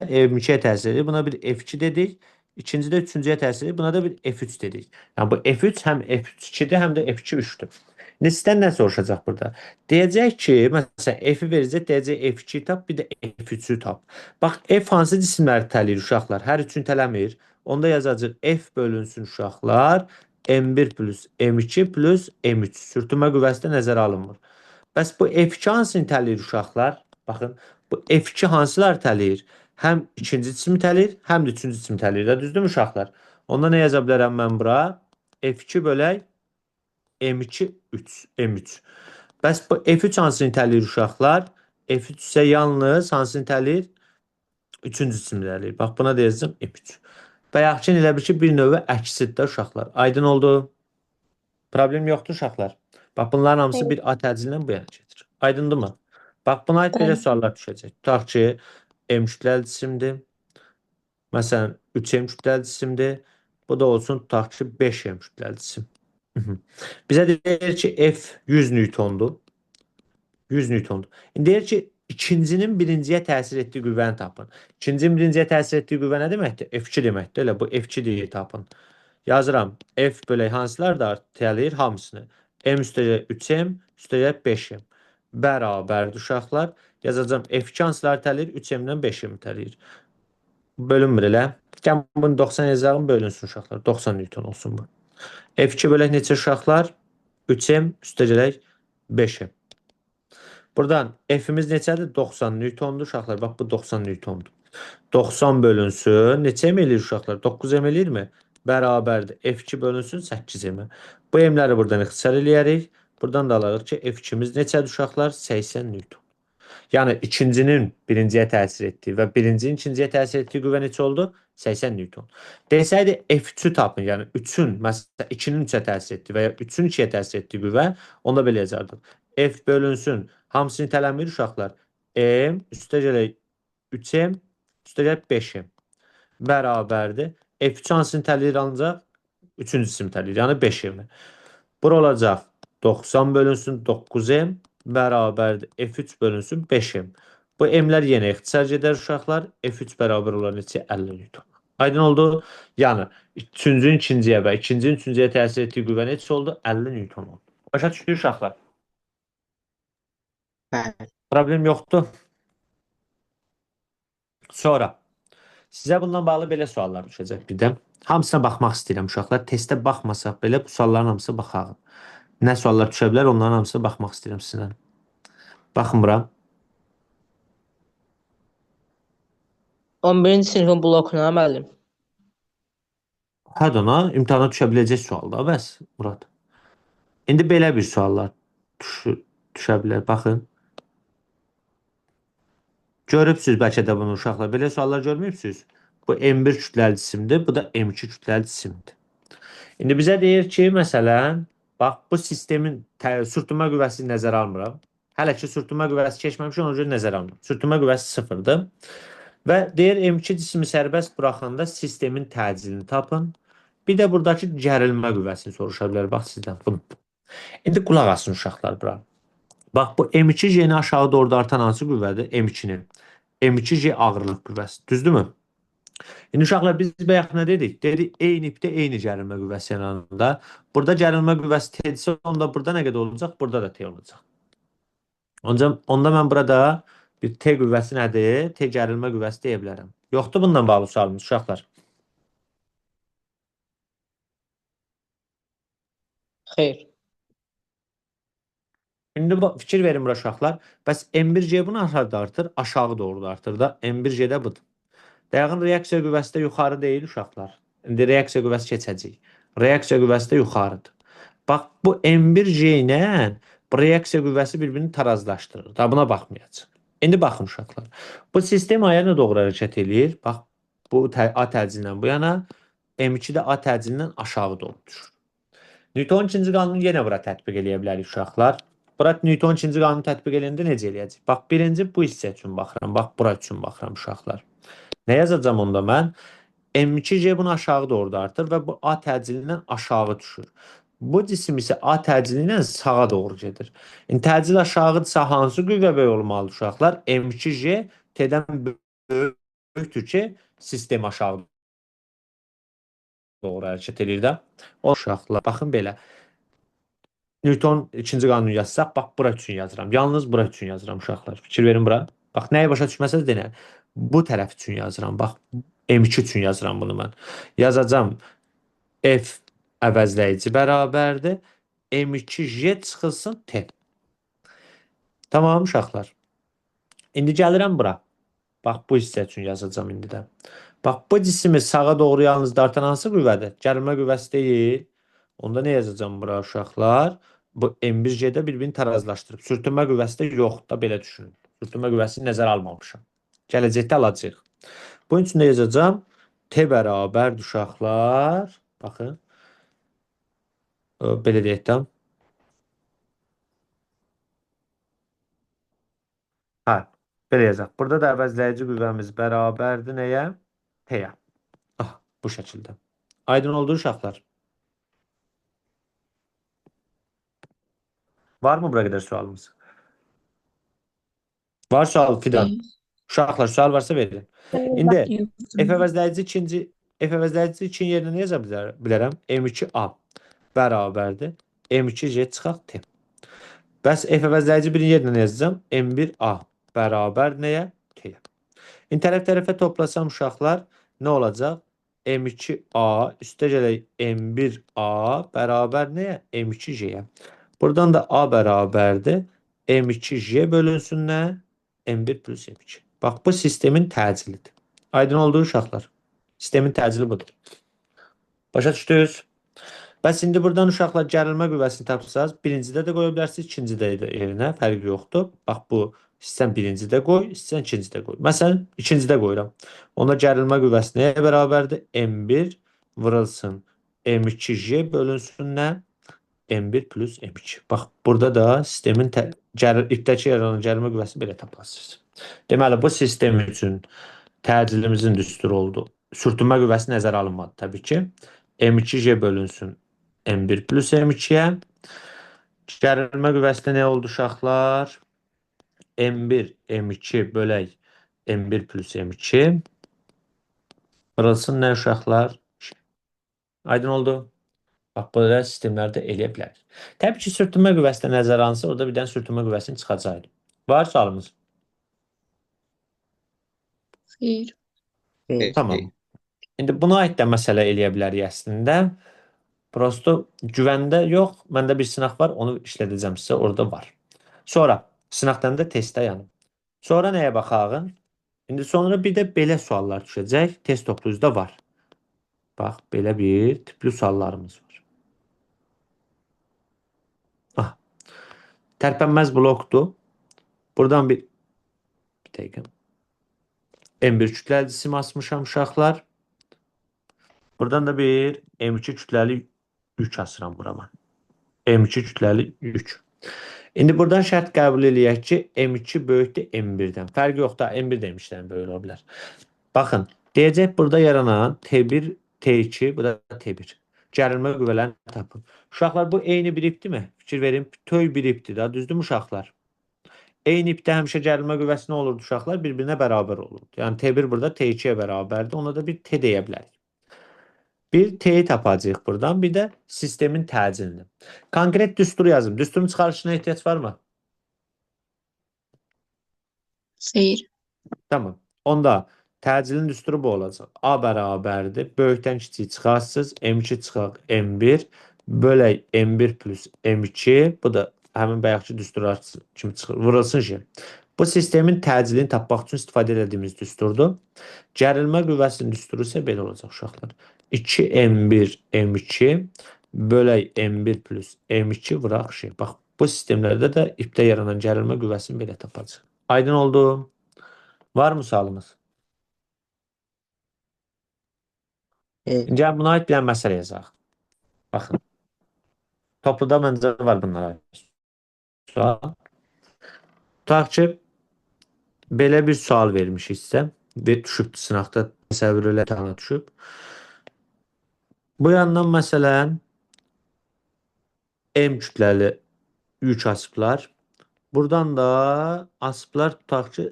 M2-yə təsir edir. Buna bir F2 dedik. İkincidə üçüncüyə təsir edir. Buna da bir F3 dedik. Yəni bu F3 həm F2-dir, həm də F2 3-dür. İndi sizdən nə soruşacaq burada? Deyəcək ki, məsələn, F-i verəcək, deyəcək F2-yi tap, bir də F3-ü tap. Bax, F hansı cisimləri itələyir uşaqlar? Hər üçün itələmir. Onda yazacaq F bölünsün uşaqlar. M1 plus M2 plus M3. Sürtünmə qüvvəsi də nəzərə alınmır. Bəs bu F2 hansını itələyir uşaqlar? Baxın, bu F2 hansılar itələyir? Həm ikinci cisim itələyir, həm də üçüncü cisim itələyir. Düzdürmü uşaqlar? Onda nə yaza bilərəm mən bura? F2 bölək M2 3 M3. Bəs bu F3 hansını itələyir uşaqlar? F3 isə yalnız hansını itələyir? Üçüncü cisim itələyir. Bax, buna deyəcəm F3. Bayaqkı elə bir ki, bir növü əksidir də uşaqlar. Aydın oldu? Problem yoxdur uşaqlar. Bax, bunların hamısı bir A təcilindən bu yana gedir. Aydındırmı? Bax, buna aid belə suallar düşəcək. Tutaq ki, M kütləli cisimdir. Məsələn, 3M kütləli cisimdir. Bu da olsun, tutaq ki, 5M kütləli cisim. Bizə deyir ki, F 100 Newtondur. 100 Newtondur. İndi deyir ki, ikincinin birinciyə təsir etdiyi qüvvəni tapın. İkincinin birinciyə təsir etdiyi qüvvə nə deməkdir? F2 deməkdir. Elə bu F2 deyə tapın. Yazıram. F bölək hansılar da itələyir? Hamısını. M üstəgəl 3M, üstəgəl 5M. Bərabərdir uşaqlar. Yazacağım F2 hansılar itələyir? 3M-dən 5M itələyir. Bölünmür elə. Gəl bunu 90 yazalım, bölünsün uşaqlar. 90 Newton olsun bu. F2 bölək neçə uşaqlar? 3M üstəgələk 5M. Buradan F-imiz neçədir? 90 Newtondur uşaqlar. Bax bu 90 Newtondur. 90 bölünsün. Neçə m eləyir uşaqlar? 9m eləyirmi? Bərabərdir. F2 bölünsün 8m. Bu m-ləri buradan ixtisar eləyərik. Buradan da alırıq ki, F2-miz neçədir uşaqlar? 80 Newton. Yəni ikincinin birinciyə təsir etdiyi və birincinin ikinciyə təsir etdiyi qüvvə neçə oldu? 80 Newton. Desəydi F3-ü tapın, yəni 3-ün, məsələn 2-nin 3-ə təsir etdiyi və ya 3-ün 2-yə təsir etdiyi qüvvə, onda belə yazardıq. F bölünsün, hamısını itələmir uşaqlar. M üstəgələk 3M üstəgələk 5M bərabərdir. F3 hansını itələyir ancaq? 3-cüsünü itələyir, yəni 5M. Bura olacaq 90 bölünsün 9M bərabərdir. F3 bölünsün 5M. Bu M-lər yenə ixtisar gedər uşaqlar. F3 bərabər olar neçə? 50 Newton. Aydın oldu? Yəni, üçüncünün ikinciyə və ikincinin üçüncüyə təsir etdiyi qüvvə neçə oldu? 50 Newton oldu. Başa düşdük uşaqlar? Bəli. Problem yoxdur. Sonra, sizə bundan bağlı belə suallar düşəcək bir də. Hamısına baxmaq istəyirəm uşaqlar. Testə baxmasaq belə bu sualların hamısı baxaq. Nə suallar düşə bilər, onların hamısına baxmaq istəyirəm sizdən. Baxın bura. 11-ci sinifin blokuna müəllim. Hə dona, imtahana düşə biləcək sual da, bəs Murad. İndi belə bir suallar düşə bilər, baxın. Görübsünüz bəlkə də bunu uşaqlar, belə suallar görməyibsiniz. Bu M1 kütləli cisimdir, bu da M2 kütləli cisimdir. İndi bizə deyir ki, məsələn, bax bu sistemin sürtünmə qüvvəsini nəzərə almıram. Hələ ki sürtünmə qüvvəsi keçməmiş, ona görə nəzərə almıram. Sürtünmə qüvvəsi sıfırdır. Və deyir M2 cismi sərbəst buraxanda sistemin təcilini tapın. Bir də buradakı gərilmə qüvvəsini soruşa bilər bax sizdən. Bunu. İndi qulaq asın uşaqlar bura. Bax bu M2J-ni aşağı doğru dartan hansı qüvvədir? M2-nin. M2J ağırlıq qüvvəsi. Düzdürmü? İndi uşaqlar biz bayaq nə dedik? Dedik eyni ipdə eyni gərilmə qüvvəsi yanında. Burada gərilmə qüvvəsi T-dirsə, onda burada nə qədər olacaq? Burada da T olacaq. Onda mən burada bir T qüvvəsi nədir? T gərilmə qüvvəsi deyə bilərəm. Yoxdur bundan bağlı sualımız uşaqlar. Xeyr. İndi fikir verin bura uşaqlar. Bəs M1C bunu aşağı artır, aşağı doğru da artır da. M1C də budur. Dayağın reaksiya qüvvəsi də yuxarı deyil uşaqlar. İndi reaksiya qüvvəsi keçəcək. Reaksiya qüvvəsi də yuxarıdır. Bax bu M1C ilə bu reaksiya qüvvəsi bir-birini tarazlaşdırır. Da buna baxmayacaq. İndi baxın uşaqlar. Bu sistem aya nə doğru hərəkət eləyir? Bax bu A təcilindən bu yana, M2 də A təcilindən aşağı doğru düşür. Newton ikinci qanunu yenə bura tətbiq eləyə bilərik uşaqlar. Bura Newton ikinci qanunu tətbiq eləyəndə necə eləyəcək? Bax birinci bu hissə üçün baxıram. Bax bura üçün baxıram uşaqlar. Nə yazacağam onda mən? M2J bunu aşağı doğru da artır və bu A təcilindən aşağı düşür. Bu cisim isə A təcili ilə sağa doğru gedir. İndi təcil aşağıdırsa hansı qüvvə böyük olmalı uşaqlar? M2J T-dən böyükdür ki, sistem aşağı doğru hərəkət edir də. O uşaqlar, baxın belə. Newton ikinci qanunu yazsaq, bax bura üçün yazıram. Yalnız bura üçün yazıram uşaqlar. Fikir verin bura. Bax nəyi başa düşməsəz denə. Bu tərəf üçün yazıram. Bax M2 üçün yazıram bunu mən. Yazacağam F əvəzləyici bərabərdir. M2J çıxılsın T. Tamam uşaqlar. İndi gəlirəm bura. Bax bu hissə üçün yazacağam indi də. Bax bu cismi sağa doğru yalnız dartan hansı qüvvədir? Gərilmə qüvvəsi deyil. Onda nə yazacağam bura uşaqlar? Bu M1J-də bir-birini tarazlaşdırıb. Sürtünmə qüvvəsi də yoxdur da belə düşünün. Sürtünmə qüvvəsini nəzərə almamışam. Gələcəkdə alacağıq. Bunun üçün də yazacağam T bərabər uşaqlar. Baxın. Belə deyək də. Hə, belə yazaq. Burada da əvəzləyici qüvvəmiz bərabərdir nəyə? T-yə. Bu şəkildə. Aydın oldu uşaqlar. Var mı bura qədər sualımız? Var sual Fidan. Uşaqlar sual varsa verin. İndi F əvəzləyici ikinci yerinə nə yaza bilərəm? M2A bərabərdir. M2J çıxaq T. Bəs F əvəzləyici birinci yerinə nə yazacağım? M1A bərabər nəyə? T-yə. İndi tərəf-tərəfə toplasam uşaqlar nə olacaq? M2A üstəgələk M1A bərabər nəyə? M2J-yə. Buradan da A bərabərdir. M2J bölünsün nə? M1 plus M2. Bax, bu sistemin təcilidir. Aydın oldu uşaqlar. Sistemin təcili budur. Başa düşdünüz? Bəs indi buradan uşaqlar gərilmə qüvvəsini tapırsınız. Birincidə də qoya bilərsiniz, ikincidə də yerinə. Fərqi yoxdur. Bax, bu istəyən birincidə qoy, istəyən ikincidə qoy. Məsələn, ikincidə qoyuram. Ona gərilmə qüvvəsi nəyə bərabərdir? M1 vurulsun M2J bölünsün nə? M1 plus M2. Bax, burada da sistemin iptəki yaranan gərilmə qüvvəsini belə tapasınız. Deməli, bu sistem üçün təcillimizin düsturu oldu. Sürtünmə qüvvəsi nəzərə alınmadı təbii ki. M2J bölünsün M1 plus M2-yə. Gərilmə qüvvəsi nə oldu uşaqlar? M1, M2 bölək M1 plus M2. Vurulsun nə uşaqlar? Aydın oldu? Bax, böyle sistemlərdə eləyə bilərik. Təbii ki, sürtünmə qüvvəsi də nəzərə alınsa, orada bir dənə sürtünmə qüvvəsinin çıxacaq. Var sualımız? Xeyr. Tamam. İndi buna aid də məsələ eləyə bilərik əslində. Prosto güvəndə yox, məndə bir sınaq var, onu işlədəcəm sizə, orada var. Sonra, sınaqdan da testdə yanım. Sonra nəyə baxağın? İndi sonra bir də belə suallar düşəcək. Test 9-da var. Bax, belə bir tipli suallarımız var. Tərpənməz blokdur. Buradan bir dəqiqə. M1 kütləli cisim asmışam uşaqlar. Buradan da bir M2 kütləli yük asıram burama. M2 kütləli yük. İndi buradan şərt qəbul eləyək ki, M2 böyükdür M1-dən. Fərqi yoxdur, M1 demişdən böyük ola bilər. Baxın, deyəcək burada yaranan T1, T2, bu da T1. Gərilmə qüvvələrini tapın. Uşaqlar, bu eyni bir ipdirmi? Fikir verin, töy bir ipdir da, düzdür mü uşaqlar? Eyni ipdə həmişə gərilmə qüvvəsi nə olurdu uşaqlar? Bir-birinə bərabər olurdu. Yəni T1 burada T2-yə bərabərdir. Ona da bir T deyə bilərik. Bir T-yi tapacağıq buradan, bir də sistemin təcilini. Konkret düsturu yazım. Düsturun çıxarışına ehtiyac varmı? Xeyr. Tamam. Onda təcilin düsturu bu olacaq. A bərabərdir. Böyükdən kiçiyi çıxarsınız. M2 çıxaq M1 bölək M1 plus M2. Bu da həmin bayaqki düstur kimi çıxır. Vurulsun ki. Bu sistemin təcilini tapmaq üçün istifadə edədiyimiz düsturdur. Gərilmə qüvvəsinin düsturu isə belə olacaq uşaqlar. 2M1 M2 bölək M1 plus M2 vuraq şey. Bax, bu sistemlərdə də ipdə yaranan gərilmə qüvvəsini belə tapacaq. Aydın oldu? Var mı sualımız? İndi buna aid bir dənə məsələ yazaq. Baxın. Topluda məncə var bunlara. Sual. Tutaq ki, belə bir sual vermişik sizə və düşüb sınaqda təsəvvür elə tana düşüb. Bu yandan məsələn M kütləli yük asıblar. Buradan da asıblar tutaq ki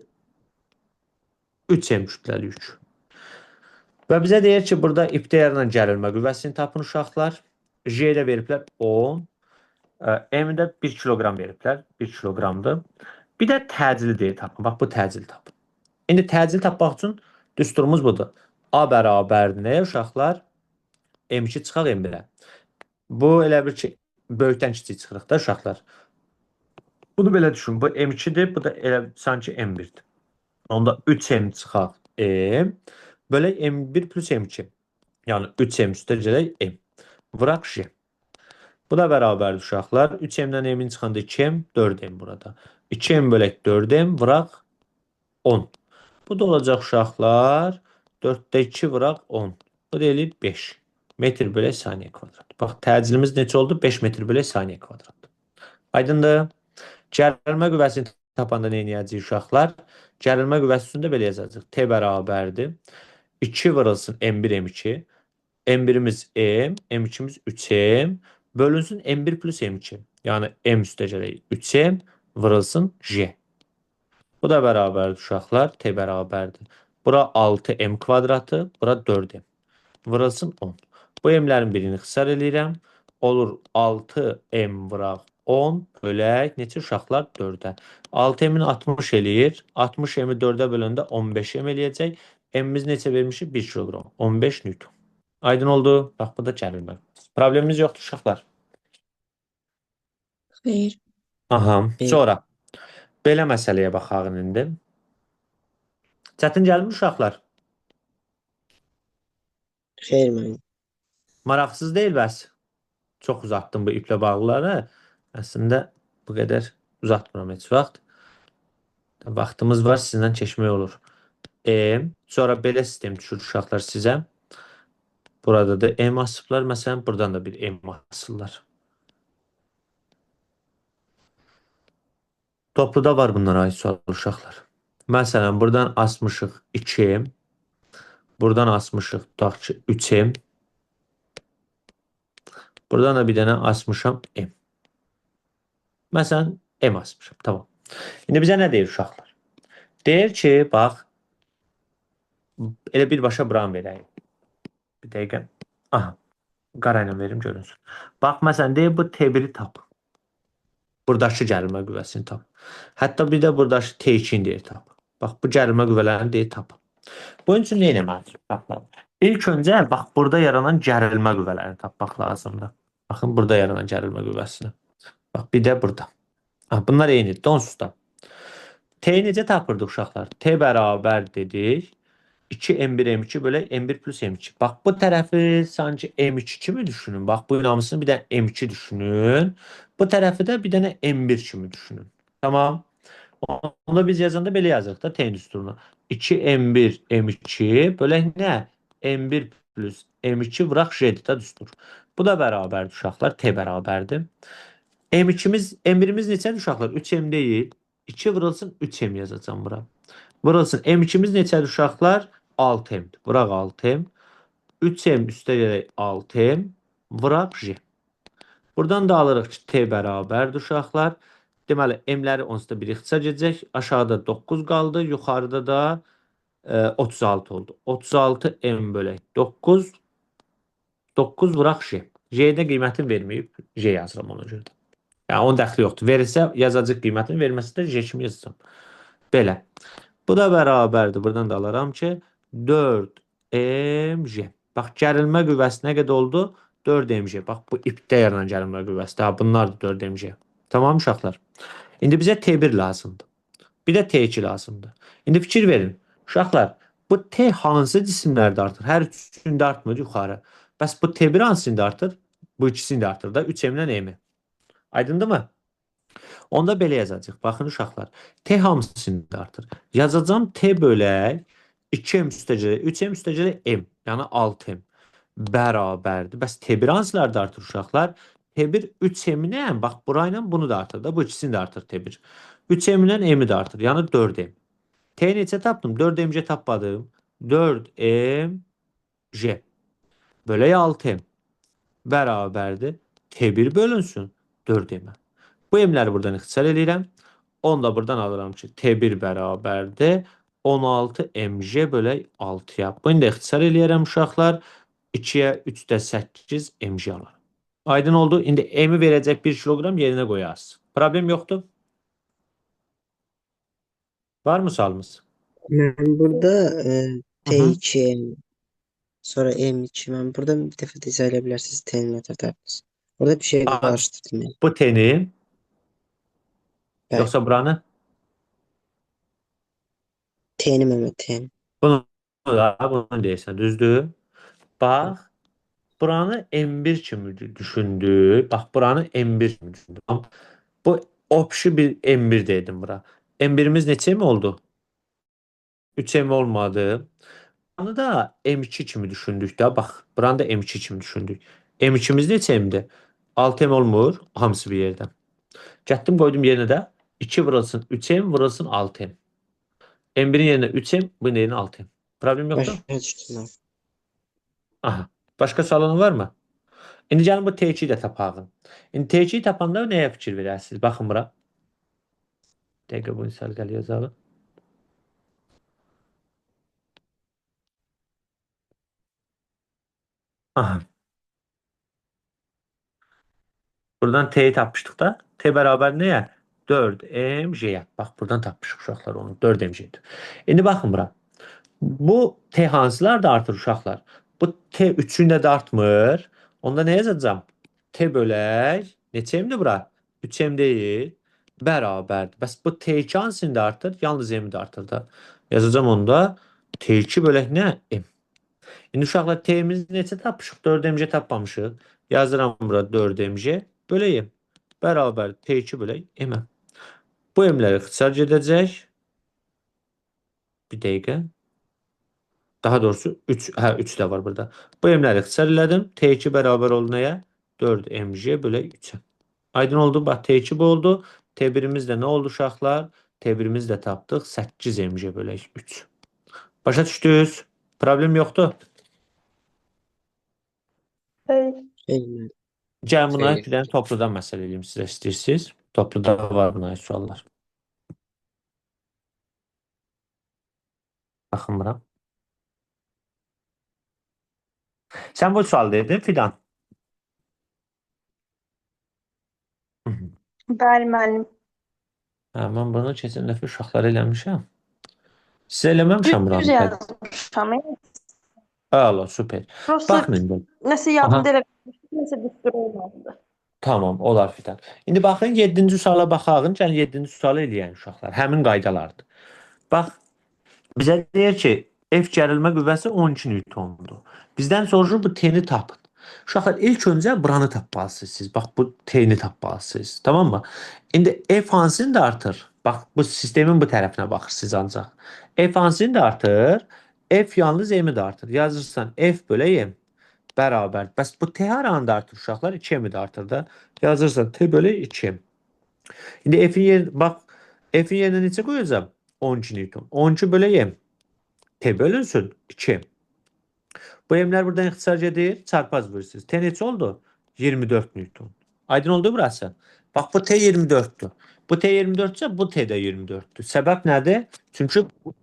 3M kütləli yük. Və bizə deyir ki, burada ipdə yaranan gərilmə qüvvəsini tapın uşaqlar. J-də veriblər 10. M-də 1 kiloqram veriblər. 1 kiloqramdır. Bir də təcili deyir tapın. Bax, bu təcili tapın. İndi təcili tapmaq üçün düsturumuz budur. A bərabərdir nəyə uşaqlar? M2 çıxaq M1-ə. Bu elə bir ki, böyükdən kiçik çıxırıq da uşaqlar. Bunu belə düşün. Bu M2-dir, bu da elə sanki M1-dir. Onda 3M çıxaq M. Bölək M1 plus M2. Yəni 3M üstə gələk M. Vuraq J. Bu da bərabərdir uşaqlar. 3M-dən M-in çıxanda 2M, 4M burada. 2M bölək 4M vuraq 10. Bu da olacaq uşaqlar. 4-də 2 vuraq 10. Bu da eləyir 5. Metr bölək saniyə kvadrat. Bax, təcilimiz neçə oldu? 5 metr bölək saniyə kvadrat. Aydındır? Gərilmə qüvvəsini tapanda nə edəcəyik uşaqlar? Gərilmə qüvvəsi üstündə belə yazacaq. T bərabərdir. 2 vurulsun M1, M2. M1'imiz M, M2'miz 3M. Bölünsün M1 plus M2. Yəni M üstə gələk 3M vurulsun J. Bu da bərabərdir uşaqlar. T bərabərdir. Bura 6M kvadratı, bura 4M. Vurulsun 10. Bu M-lərin birini xisar eləyirəm. Olur 6M vuraq 10 bölək neçə uşaqlar? 4-ə. 6m-ni 60 eləyir. 60m-i 4-ə böləndə 15m eləyəcək. M-imiz neçə vermişik? 1 kiloqram. 15 Newton. Aydın oldu. Bax, bu da gəlir. Problemimiz yoxdur uşaqlar. Xeyr. Aha. Bir. Sonra belə məsələyə baxaq indi. Çətin gəlmir uşaqlar. Xeyr müəllim. Maraqsız deyil bəs. Çox uzatdım bu iplə bağlıları. Əslində bu qədər uzatmıram heç vaxt. Vaxtımız var, sizlə keçmək olur. Sonra belə sistem düşür uşaqlar sizə. Burada da M asıblar. Məsələn, buradan da bir M asırlar. Topluda var bunlara ait sual uşaqlar. Məsələn, buradan asmışıq 2M. Buradan asmışıq tutaq ki 3M. Buradan da bir dənə asmışam M. Məsələn, M asmışam. Tamam. İndi bizə nə deyir uşaqlar? Deyir ki, bax, elə birbaşa buranı verəyim. Bir dəqiqə. Aha. Qara ilə verim görünsün. Bax, məsələn, deyir bu T1-i tap. Buradakı gərilmə qüvvəsini tap. Hətta bir də buradakı T2-ni deyir tap. Bax, bu gərilmə qüvvələrini deyir tap. Bunun üçün nə etməliyik? İlk öncə, bax, burada yaranan gərilmə qüvvələrini tapmaq lazımdır. Baxın, burada yaranan gərilmə qüvvəsini. Bax, bir də burada. Bunlar eynidir. Onsuz da. T-yi necə tapırdıq uşaqlar? T bərabər dedik. 2M1 M2 bölək M1 plus M2. Bax, bu tərəfi sanki M2 kimi düşünün. Bax, bu hamısını bir dənə M2 düşünün. Bu tərəfi də bir dənə M1 kimi düşünün. Tamam. Onu biz yazanda belə yazırıq da T-nin düsturunu. 2M1 M2 bölək nə? M1 plus M2 vuraq J-dir da düstur. Bu da bərabərdir uşaqlar. T bərabərdir. M1'imiz neçədir uşaqlar? 3M deyil. 2 vurulsun 3M yazacağım bura. Vurulsun. M2'miz neçədir uşaqlar? 6M. Vuraq 6M. 3M üstə gələk 6M. Vuraq J. Buradan da alırıq ki, T bərabərdir uşaqlar. Deməli, M-ləri onsuz da bir ixtisar edəcək. Aşağıda 9 qaldı. Yuxarıda da 36 oldu. 36 M bölək 9. 9 vuraq J. J-də qiymətini verməyib. J yazıram ona görə də. Yəni, onun dəxli yoxdur. Verirsə, yazacaq qiymətini, verməsi də J kimi yazacağım. Belə. Bu da bərabərdir. Buradan da alaram ki, 4mj. Bax, gərilmə qüvvəsi nə qədər oldu? 4mj. Bax, bu ipdə yaranan gərilmə qüvvəsi. Bunlar da 4mj. Tamam, uşaqlar. İndi bizə T1 lazımdır. Bir də T2 lazımdır. İndi fikir verin. Uşaqlar, bu T hansı cisimlərdə artır? Hər üçündə artmır yuxarı. Bəs bu T1 hansında artır? Bu ikisini də artır da. 3m-lə m-i. Aydındır mı? Onda belə yazacaq. Baxın uşaqlar. T hamısında artır. Yazacağım T bölək 2m üstəcə 3m üstəcə m. Yəni 6m bərabərdir. Bəs T1 hansılarda artır uşaqlar? T1 3m-ilə, bax burayla bunu da artır da. Bu ikisini də artır T1. 3m-ilə m-i də artır. Yəni 4m. T neçə tapdım? 4mc tapmadım. 4mj bölək 6m bərabərdir. T1 bölünsün 4m. Bu m-ləri buradan ixtisar edirəm. Onu da buradan alıram ki, T1 bərabərdir 16 mj bölək 6-ya. Bunu da ixtisar eləyərəm uşaqlar. 2-yə 3-də 8 mj alarım. Aydın oldu. İndi m-i verəcək 1 kiloqram yerinə qoyarsınız. Problem yoxdur. Var mı sualımız? Mən burada Hı hı. T2, sonra M2. Mən burada bir dəfə də izah edə bilərsiniz T-nin metod tapınız. Orada bir şey qarışdırdım mən. Bu T-ni Bəli. yoxsa buranı? T-ni Mehmet T-ni. Bunu deyirsən, düzdür? Bax, buranı M1 kimi düşündü. Bax, buranı M1 kimi düşündü. Bu opşu bir M1 dedim bura. M1'imiz neçə mi oldu? 3M olmadı. Buranı da M2 kimi düşündük də. Bax, buranı da M2 kimi düşündük. M2'miz neçə M'dir? 6M olmur. Hamısı bir yerdən. Gətdim qoydum yerinə də. 2 vurulsun 3M vurulsun 6M. M1'in yerinə 3M, bunun yerinə 6M. Problem yoxdur. Başa düşdüm mən. Aha. Başqa sualın var mı? İndi gəlin bu T2'yi də tapağın. İndi T2'yi tapanda nəyə fikir verərsiniz? Baxın bura. Dəqiqə bunu sərgəli yazalım. Aha. Buradan T'yi tapmışdıq da. T bərabər nəyə? 4mj-yə. Bax, buradan tapmışıq uşaqlar onu. 4mj-dir. İndi baxın bura. Bu T hansılar da artır uşaqlar? Bu T üçündə də artmır. Onda nə yazacağım? T bölək. Neçəyimdir bura? 3m deyil. Bərabərdir. Bəs bu T2 hansında artır? Yalnız m də artır da. Yazacağım onda. T2 bölək nə? M. İndi uşaqlar T'mizi neçə tapmışıq? 4mc tapmamışıq. Yazıram bura 4mc böləyim. Bərabər T2 bölək m. Bu m'ləri ixtisar edəcək. Bir dəqiqə. Daha doğrusu 3, 3 də var burada. Bu m'ləri ixtisar elədim. T2 bərabər oldu nəyə? 4mc bölək 3. Aydın oldu. Bax T2 bu oldu. T1'imiz də nə oldu uşaqlar? T1'imiz də tapdıq. 8mc bölək 3. Başa düşdünüz? Problem yoxdur. Xeyr. Xeyr. Gəlin buna Xeyr. bir dənə topludan məsələ eləyim sizə istəyirsiniz. Topluda var buna aid suallar. Baxın bura. Sən bu sual dedin Fidan. Bəli, müəllim. Hə, mən bunu keçən dəfə uşaqlara eləmişəm. Sizə eləməmişəm Düz buranı. yazmışam. Əla, super. Prosta Baxın indi. nəsə Aha. yadımda elə nəsə düstur olmadı. Tamam, olar Fidan. İndi baxın 7-ci suala baxağın, gəlin 7-ci sualı eləyən uşaqlar. Həmin qaydalardır. Bax, bizə deyir ki, F gərilmə qüvvəsi 12 Newtondur. Bizdən soruşur bu T-ni tapın. Uşaqlar ilk öncə buranı tapmalısınız siz. Bax bu T-ni tapmalısınız. Tamam mı? İndi F hansını da artır? Bax bu sistemin bu tərəfinə baxırsınız ancaq. F hansını da artır? F yalnız M-i də artır. Yazırsan F bölə M bərabər. Bəs bu T haranı da artır uşaqlar? 2M-i də artır da. Yazırsan T bölə 2M. İndi F'in yerinə bax F'in yerinə neçə qoyacağam? 12 Newton. 12 bölə M. T bölünsün 2. Bu m'lər buradan ixtisar edir. Çarpaz vurursunuz. T neçə oldu? 24 Newton. Aydın oldu burası? Bax bu T 24'tür. Bu T 24'sə bu T də 24'tür. Səbəb nədir? Çünki bu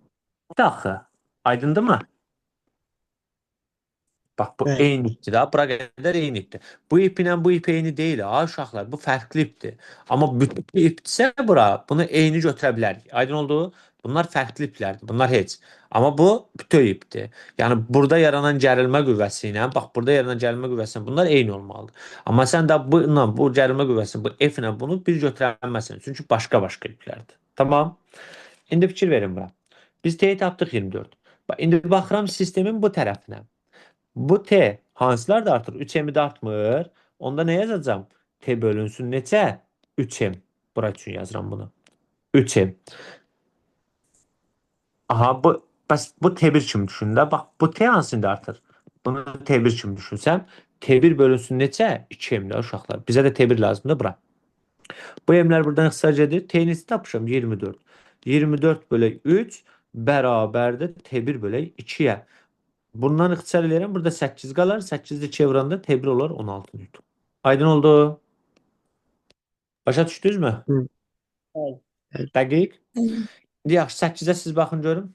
axı. Aydındır mı? Bax bu Bəli. eynidir ha. Bura qədər eynidir. Bu ip ilə bu ip eyni deyil ha uşaqlar. Bu fərqli ipdir. Amma bütün ipdirsə bura bunu eyni götürə bilərik. Aydın oldu? Bunlar fərqli iplərdir. Bunlar heç. Amma bu bütöv ipdir. Yəni burada yaranan gərilmə qüvvəsi ilə, bax burada yaranan gərilmə qüvvəsi ilə bunlar eyni olmalıdır. Amma sən də bununla bu gərilmə qüvvəsini, bu F ilə bunu bir götürə bilməzsən. Çünki başqa-başqa iplərdir. Tamam? İndi fikir verin bura. Biz T-yi tapdıq 24. Bax indi baxıram sistemin bu tərəfinə. Bu T hansılar da artır? 3m'i də artmır. Onda nə yazacağım? T bölünsün neçə? 3m. Bura üçün yazıram bunu. 3m. Aha bu bəs bu T1 kimi düşün də. Bax bu T hansında artır? Bunu T1 kimi düşünsəm, T1 bölünsün neçə? 2m də uşaqlar. Bizə də T1 lazımdır bura. Bu m'lər buradan ixtisar edir. T-ni neçə tapmışam? 24. 24 bölək 3 bərabərdir T1 bölək 2-yə. Bundan ixtisar edirəm. Burada 8 qalar. 8-də 2 vuranda T1 olar 16 Newton. Aydın oldu. Başa düşdünüzmü? Hı. Dəqiq. İndi yaxşı 8-ə siz baxın görün.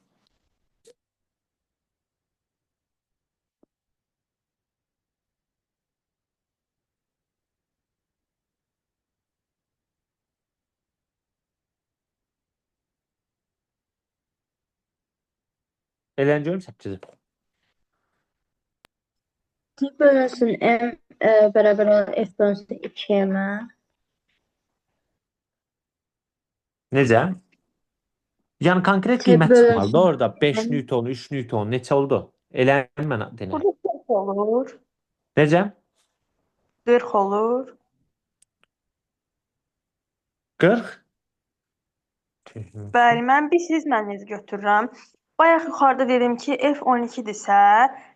Eləyən görüm 8-i. T bölünsün M bərabər olan F bölünsün 2M. Necə? Yəni konkret T qiymət bölünsün. çıxmalıdır. Orada 5 Newton, 3 Newton neçə oldu? Eləyən mənə denə. Burada 40 olur. Necə? 40 olur. 40? Bəli, mən bir siz mənniz götürürəm. Bayaq yuxarıda dedim ki, F 12-dirsə,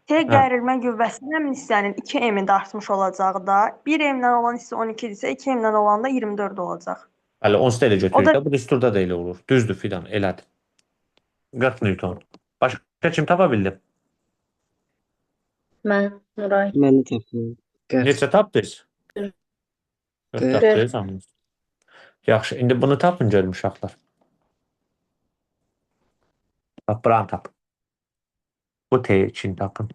T gərilmə qüvvəsinin həmin hissənin 2m-i də artmış olacaq da. 1m-dən olan hissə 12-dirsə, 2m-dən olan da 24 olacaq. Hələ onsuz da elə O götürürük da- də. Bu düsturda da elə olur. Düzdür Fidan, elədir. 40 Newton. Başqa kim tapa bildi? Mən, Nuray. Mən də tapıyorum. Neçə tapdınız? 40. 40 tapdınız hamınız. Yaxşı, indi bunu tapın görün uşaqlar. Bax, buranı tapın. Bu T için tapın.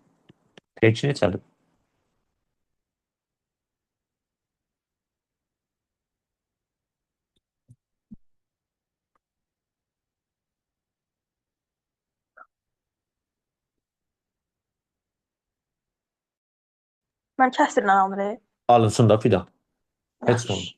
T için neçədir? Mən kəsrlə alıram. Alınsın da fidan. Heç nə Yaxşı. olmaz.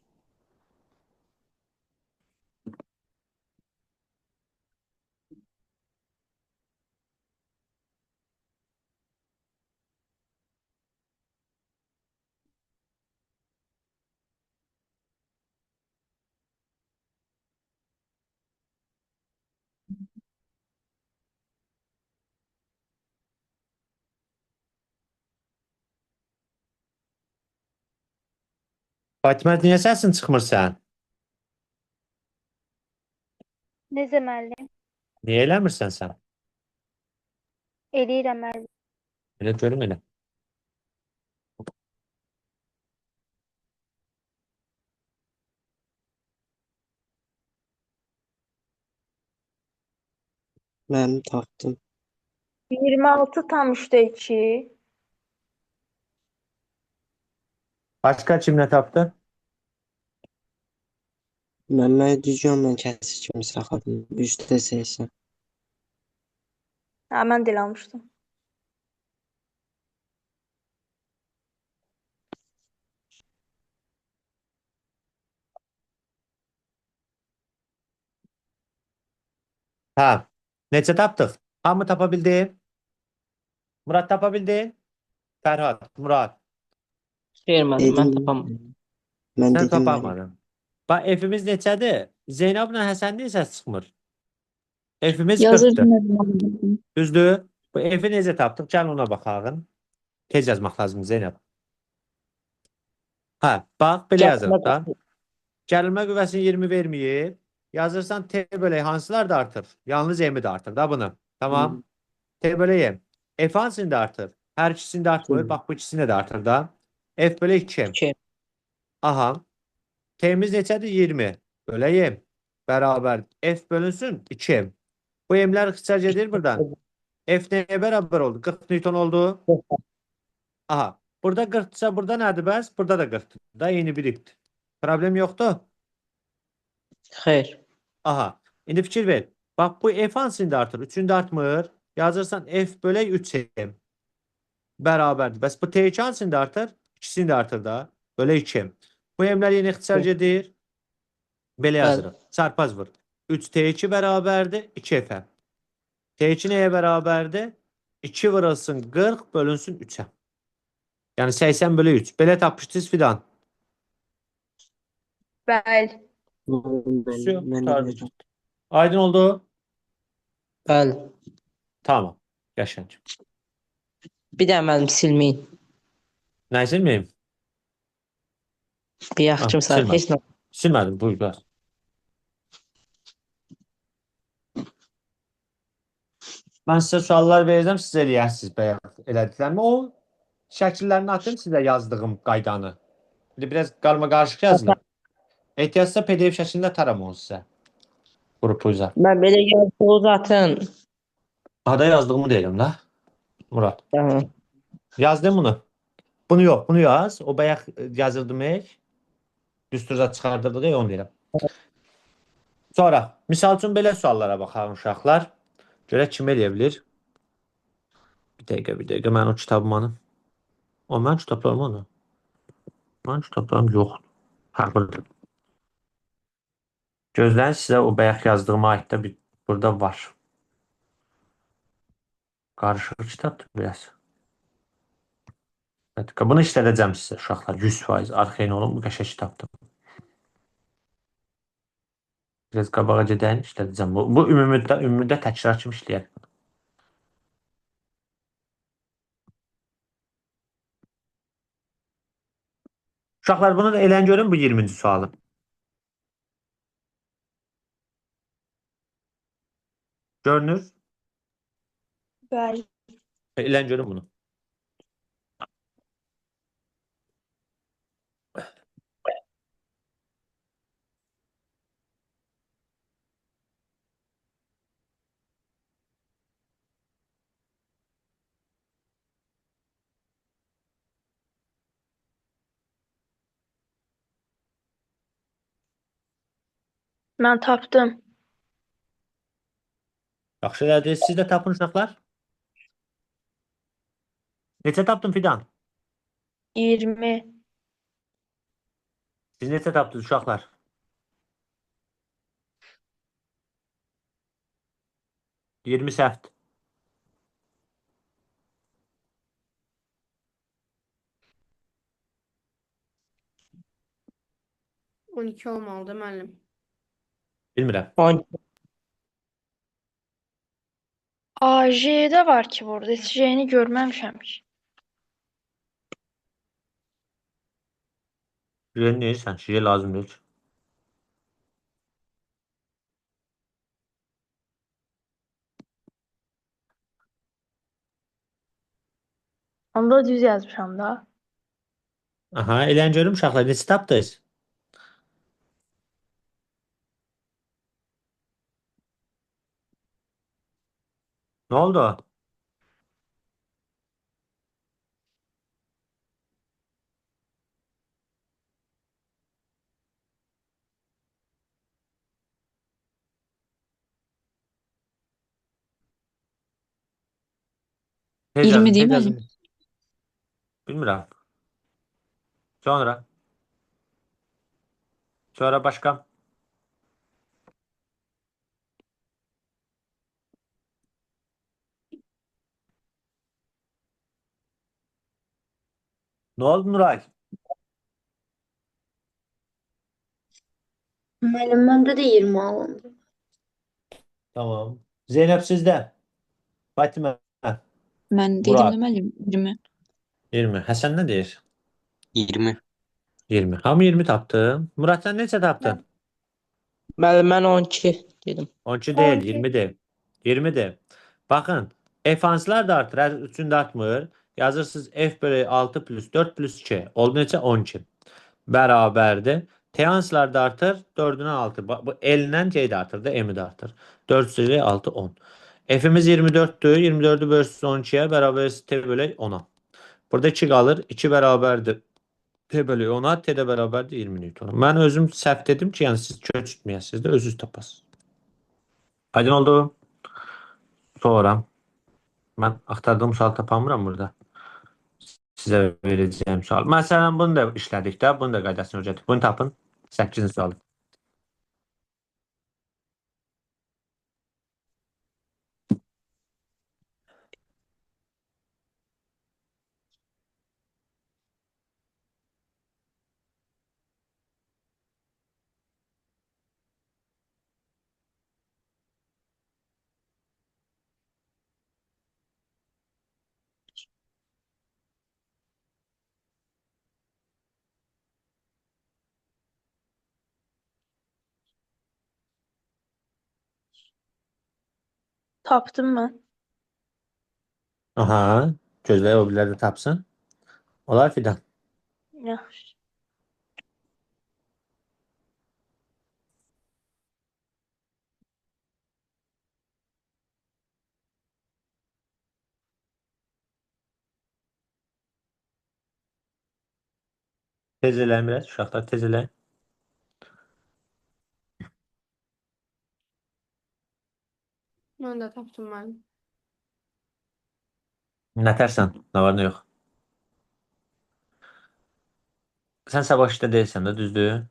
Fatimə, niyə səsin çıxmır sən? Necə müəllim? Niyə eləmirsən sən? Eləyirəm müəllim. Elə görüm elə. Mən tapdım. 26,2. Başqa kim nə tapdı? Mən düzgün mən kəsik kimi saxladım. 3,80. Hə, mən də elə almışdım. Hə. Neçə tapdıq? Hamı tapa bildi? Murad tapa bildi? Fərhad, Murad. Xeyr müəllim, mən Dedim. tapamadım. Mən Sən dedim mənim. tapamadın. Bax, F-imiz neçədir? Zeynəblə Həsənin səs çıxmır. F-imiz 40-dır. Yazırdım yazmadım. Düzdür? Bu F-i necə tapdıq? Gəl ona baxaq. Tez yazmaq lazımdır Zeynəb. Hə, bax, belə yazırıq da. Gərilmə qüvvəsini 20 verməyib. Yazırsan T bölək hansılar da artır? Yalnız M-i də artır da bunu. Tamam. T bölək M. F hansını da artır? Hər ikisini də artır. Hı. Bax, bu ikisini də artır da. F bölək 2M. 2. Aha. T'miz neçədir? 20. Böləyim. Bərabər. F bölünsün 2M. Bu M'lər ixtisar edir buradan. F nəyə bərabər oldu? 40 Newton oldu. Aha. Burada 40-dırsa burada nədir bəs? Burada da 40-dır. Da eyni birikdir. Problem yoxdur. Xeyr. Aha. İndi fikir ver. Bax bu F hansını da artır? 3-ünü də artmır. Yazırsan F bölək 3M. Bərabərdir. Bəs bu T2 hansını da artır? İkisini də artır da. Bölək 2M. Bu M'lər yenə ixtisar edir. Belə yazırıq. Çarpaz vur. 3T2 bərabərdir 2F. T2 nəyə bərabərdir? 2 vurulsun 40 bölünsün 3-ə. Yəni 80 bölü 3. Belə tapışdınız fidan. Bəli. Mən Aydın oldu? Bəli. Tamam. Qəşəng. Bir də müəllim silməyin. Nə silməyim? Bir yaxşı misal. silmədim. Heç nə. Silmədim. Buyur, bəs. Mən sizə suallar verəcəm, siz eləyərsiniz bayaq elədiklərimi. O şəkillərini atım sizə yazdığım qaydanı. Bir biraz qarma-qarışıq yazılır. Ehtiyatsa PDF şəklində taram onu sizə. Qrupunuza. Mən belə yazdığı zatın. Ada yazdığımı deyirəm da. Murad. Tamam. Yazdım bunu. Bunu yox, bunu yaz. O bayaq yazırdım. Düsturda çıxardırdıq, onu deyirəm. Sonra, misal üçün belə suallara baxalım uşaqlar. Görək kim eləyə bilir. Bir dəqiqə. Mən o kitabım anım. O, mən kitablarım onu. Mən kitablarım yoxdur. Hə, burada. Gözləyin, sizə o bayaq yazdığıma aid də burada var. Qarışıq kitabdır biraz. Bunu işlədəcəm sizə uşaqlar. 100%. Arxeyin olun, bu qəşəng kitabdır. Biraz qabağa gedəyin işlədəcəm. Bu ümumda təkrar kimi işləyər. Uşaqlar, bunu da elən görün bu 20-ci sualı. Görünür? Bəli. Elən görün bunu. Mən tapdım. Yaxşı elədiniz. Siz də tapın uşaqlar. Neçə tapdın Fidan? 20. Siz neçə tapdınız uşaqlar? 20 səhvdir. 12 olmalıdır müəllim. Bilmirəm. 10. AJ'de var ki burada. Heç J'ni görməmişəm ki. Şirin neysən? Şirin lazım deyil. Onda düz yazmışam da. Aha, eləyən görüm uşaqlar. Neçə tapdınız? Nə oldu? Tez 20 yazın, değil tez mi? yazın. Bilmirəm. Sonra. Sonra başqa. Nə oldu Nuray? Müəllim, məndə də 20 alındı. Tamam. Zeynep sizdə. Fatimə. Mən dedim Murat. də müəllim 20. 20. Həsən nə deyir? 20. 20. Hamı 20 tapdı. Murat sən neçə tapdın? Müəllim mən 12 dedim. 12 deyil, 12. 20 deyil. 20 deyil. Baxın, f hansılar da artır, hər üçünü də artmır. Yazırsınız f bölü 6 plus 4 plus 2. Oldu neçə? 12. Bərabərdir. T hansılar da artır? 4-ün 6. Bu L-lə C də artır da, M-i də artır. 4 üzeri 6, 10. F'imiz 24'tür. 24'ü bölürsünüz 12'ye bərabər T bölü 10'a. Burada 2 qalır. 2 bərabərdir. T bölü 10'a. T də bərabərdir 20 Newton. Mən özüm səhv dedim ki, yəni siz köçütməyəsiniz də özünüz tapasınız. Aydın oldu. Sonra mən axtardığım sual tapamıram burada. Sizə verəcəyim sual. Məsələn, bunu da işlədik də. Bunu da qaydasını öyrətdik. Bunu tapın. 8-ci sual. Tapdım mən. Aha. Gözlə o bilər də tapsın. Olar fidan. Yaxşı. Tez eləyin biraz. Uşaqlar tez eləyin. Mən də tapdım müəllim. Nətərsən? Nə var, nə yox? Sən sabah işdə deyilsən də, düzdür?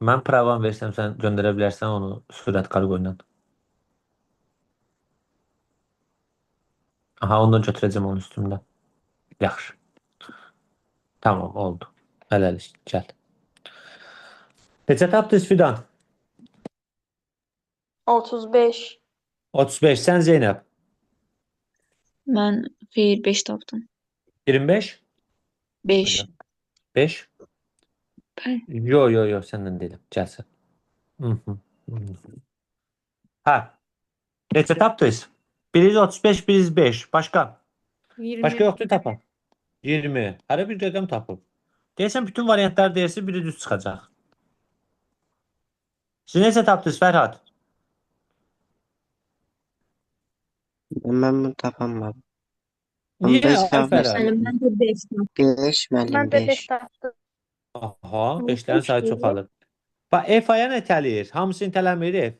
Mən pravam versəm, sən göndərə bilərsən onu sürət qargo ilə. Aha, onu da götürəcəm onun üstündə. Yaxşı. Tamam, oldu. Hələlik, gəl. Neçə tapdınız Fidan? 35. 35. Sən Zeynəb? Mən xeyr 5 tapdım. 25? 5. 5? Bəli. Yo, səndən deyiləm. Gəlsən. Hı. Hə. Neçə tapdınız? Biriz 35, biriz 5. Başqa? 20. Başqa yoxdur tapan. 20. Hərə bir rəqəm tapıb. Deyəsən bütün variantlar deyirsə biri düz çıxacaq. Siz neçə tapdınız Fərhad? Mən bunu tapamadım. Niyə? Onda Ay cavab Fərhad. Müəllim mən də 5 tapdım. 5 müəllim Mən də 5 5. tapdım. Aha, 5-lərin sayı çoxalır. Bax, F-aya nə tələyir? Hamısını tələmir F.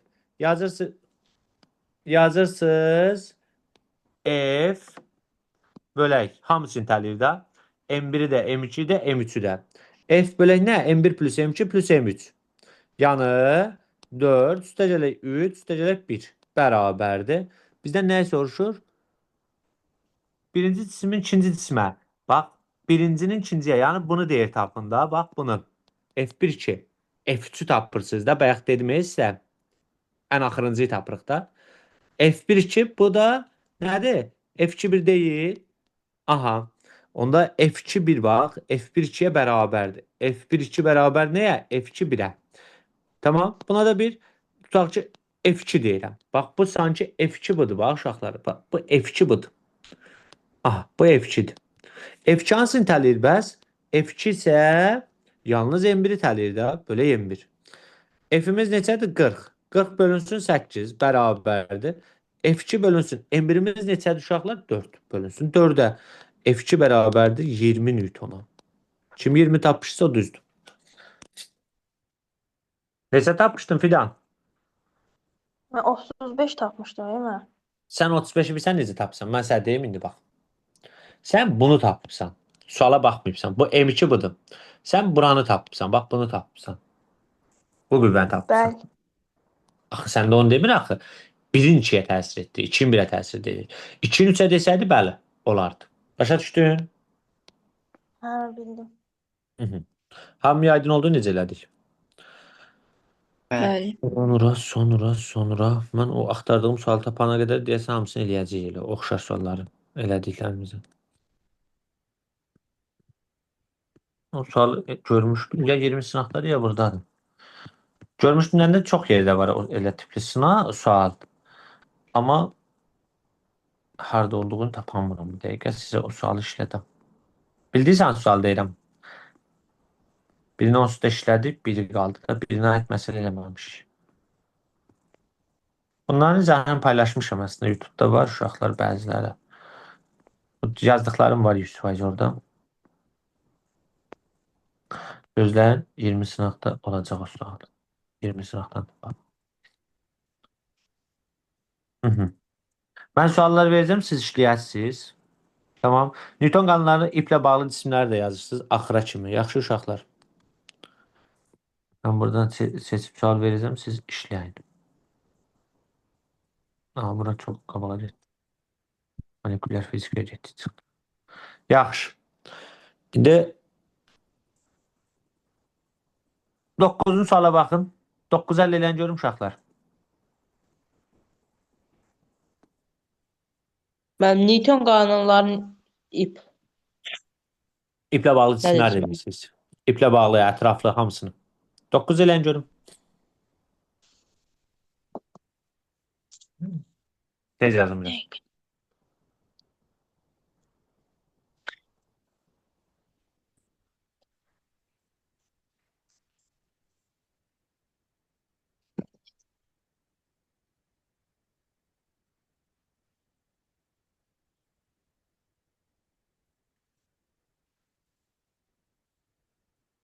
Yazırsınız F bölək hamısını itələyir də. M1-i də, M2-yi də, M3-ü də. F bölək nə? M1 plus M2 plus M3. Yəni 4 üstəgələk 3 üstəgələk 1 bərabərdir. Bizdən nə soruşur? Birinci cismin ikinci cismə. Bax, birincinin ikinciyə, yəni bunu deyir tapın da. Bax bunu. F1 2, F3-ü tapırsınız da. Bayaq dedim sizə. Ən axırıncıyı tapırıq da. F1 2 bu da nədir? F2 1 deyil. Aha. Onda F2 1 bax, F1 2-yə bərabərdir. F1 2 bərabər nəyə? F2 1-ə. Tamam. Buna da bir tutaq ki F2 deyirəm. Bax bu sanki F2 budur bax uşaqlar. Bax bu F2 budur. Aha, bu F2-dir. F2 hansını itələyir bəs? F2 isə yalnız M1-i itələyir də. Bölək M1. F-imiz neçədir? 40. 40 bölünsün 8 bərabərdir. F2 bölünsün. M1-imiz neçədir uşaqlar? 4 bölünsün 4-ə. F2 bərabərdir 20 Newtona. Kim 20 tapmışsa o düzdür. Neçə tapmışdın Fidan? Mən 35 tapmışdım, değil mi? Sən 35-i bilsən necə tapsan? Mən sənə deyim indi bax. Sən bunu tapmışsan. Suala baxmayıbsan. Bu M2 budur. Sən buranı tapmışsan. Bax bunu tapmışsan. Bu qüvvəni tapmışsan. Bəli. Axı sən də onu demir axı. 1-in 2-yə təsir etdi. 2-in 1-ə təsir edir. 2-in 3-ə desəydi bəli, olardı. Başa düşdün? Hə, bildim. Hı. Hamıya aydın oldu necə elədik? Bəli. Sonra mən o axtardığım sualı tapana qədər deyəsən hamısını eləyəcəyik elə oxşar sualları elədiklərimizə. O sualı görmüşdüm ya 20 sınaqları ya buradadır. Görmüşdüm də çox yerdə var o elə tipli sual. Amma harda olduğunu tapamıram. Bir dəqiqə sizə o sualı işlədim. Bildiysən sual deyirəm. Birini onsuz da işlədik, biri qaldı da birinə aid məsələ eləməmişik. Bunların izahını paylaşmışam əslində. YouTube'da var uşaqlar bəziləri. Yazdıqlarım var 100% orada. Gözləyin 20 sınaqda olacaq o sual. 20 sınaqdan tapalım. Mən sualları verəcəm, siz işləyəsiniz. Tamam. Newton qanunlarını iplə bağlı cisimləri də yazırsınız axıra kimi. Yaxşı uşaqlar. Mən buradan seçib sual verəcəm, siz işləyin. Aha, bura çox qabağa getdi. Molekülər fizikaya getdi çıxdı. Yaxşı. İndi 9-cu suala baxın. 9 əllə eləyən görüm uşaqlar. Mən Newton qanunlarının İplə bağlı cisimlər Nədir? demişsiniz. İplə bağlı, ətraflı hamısını. 9 eləyən görüm. Tez yazın biraz.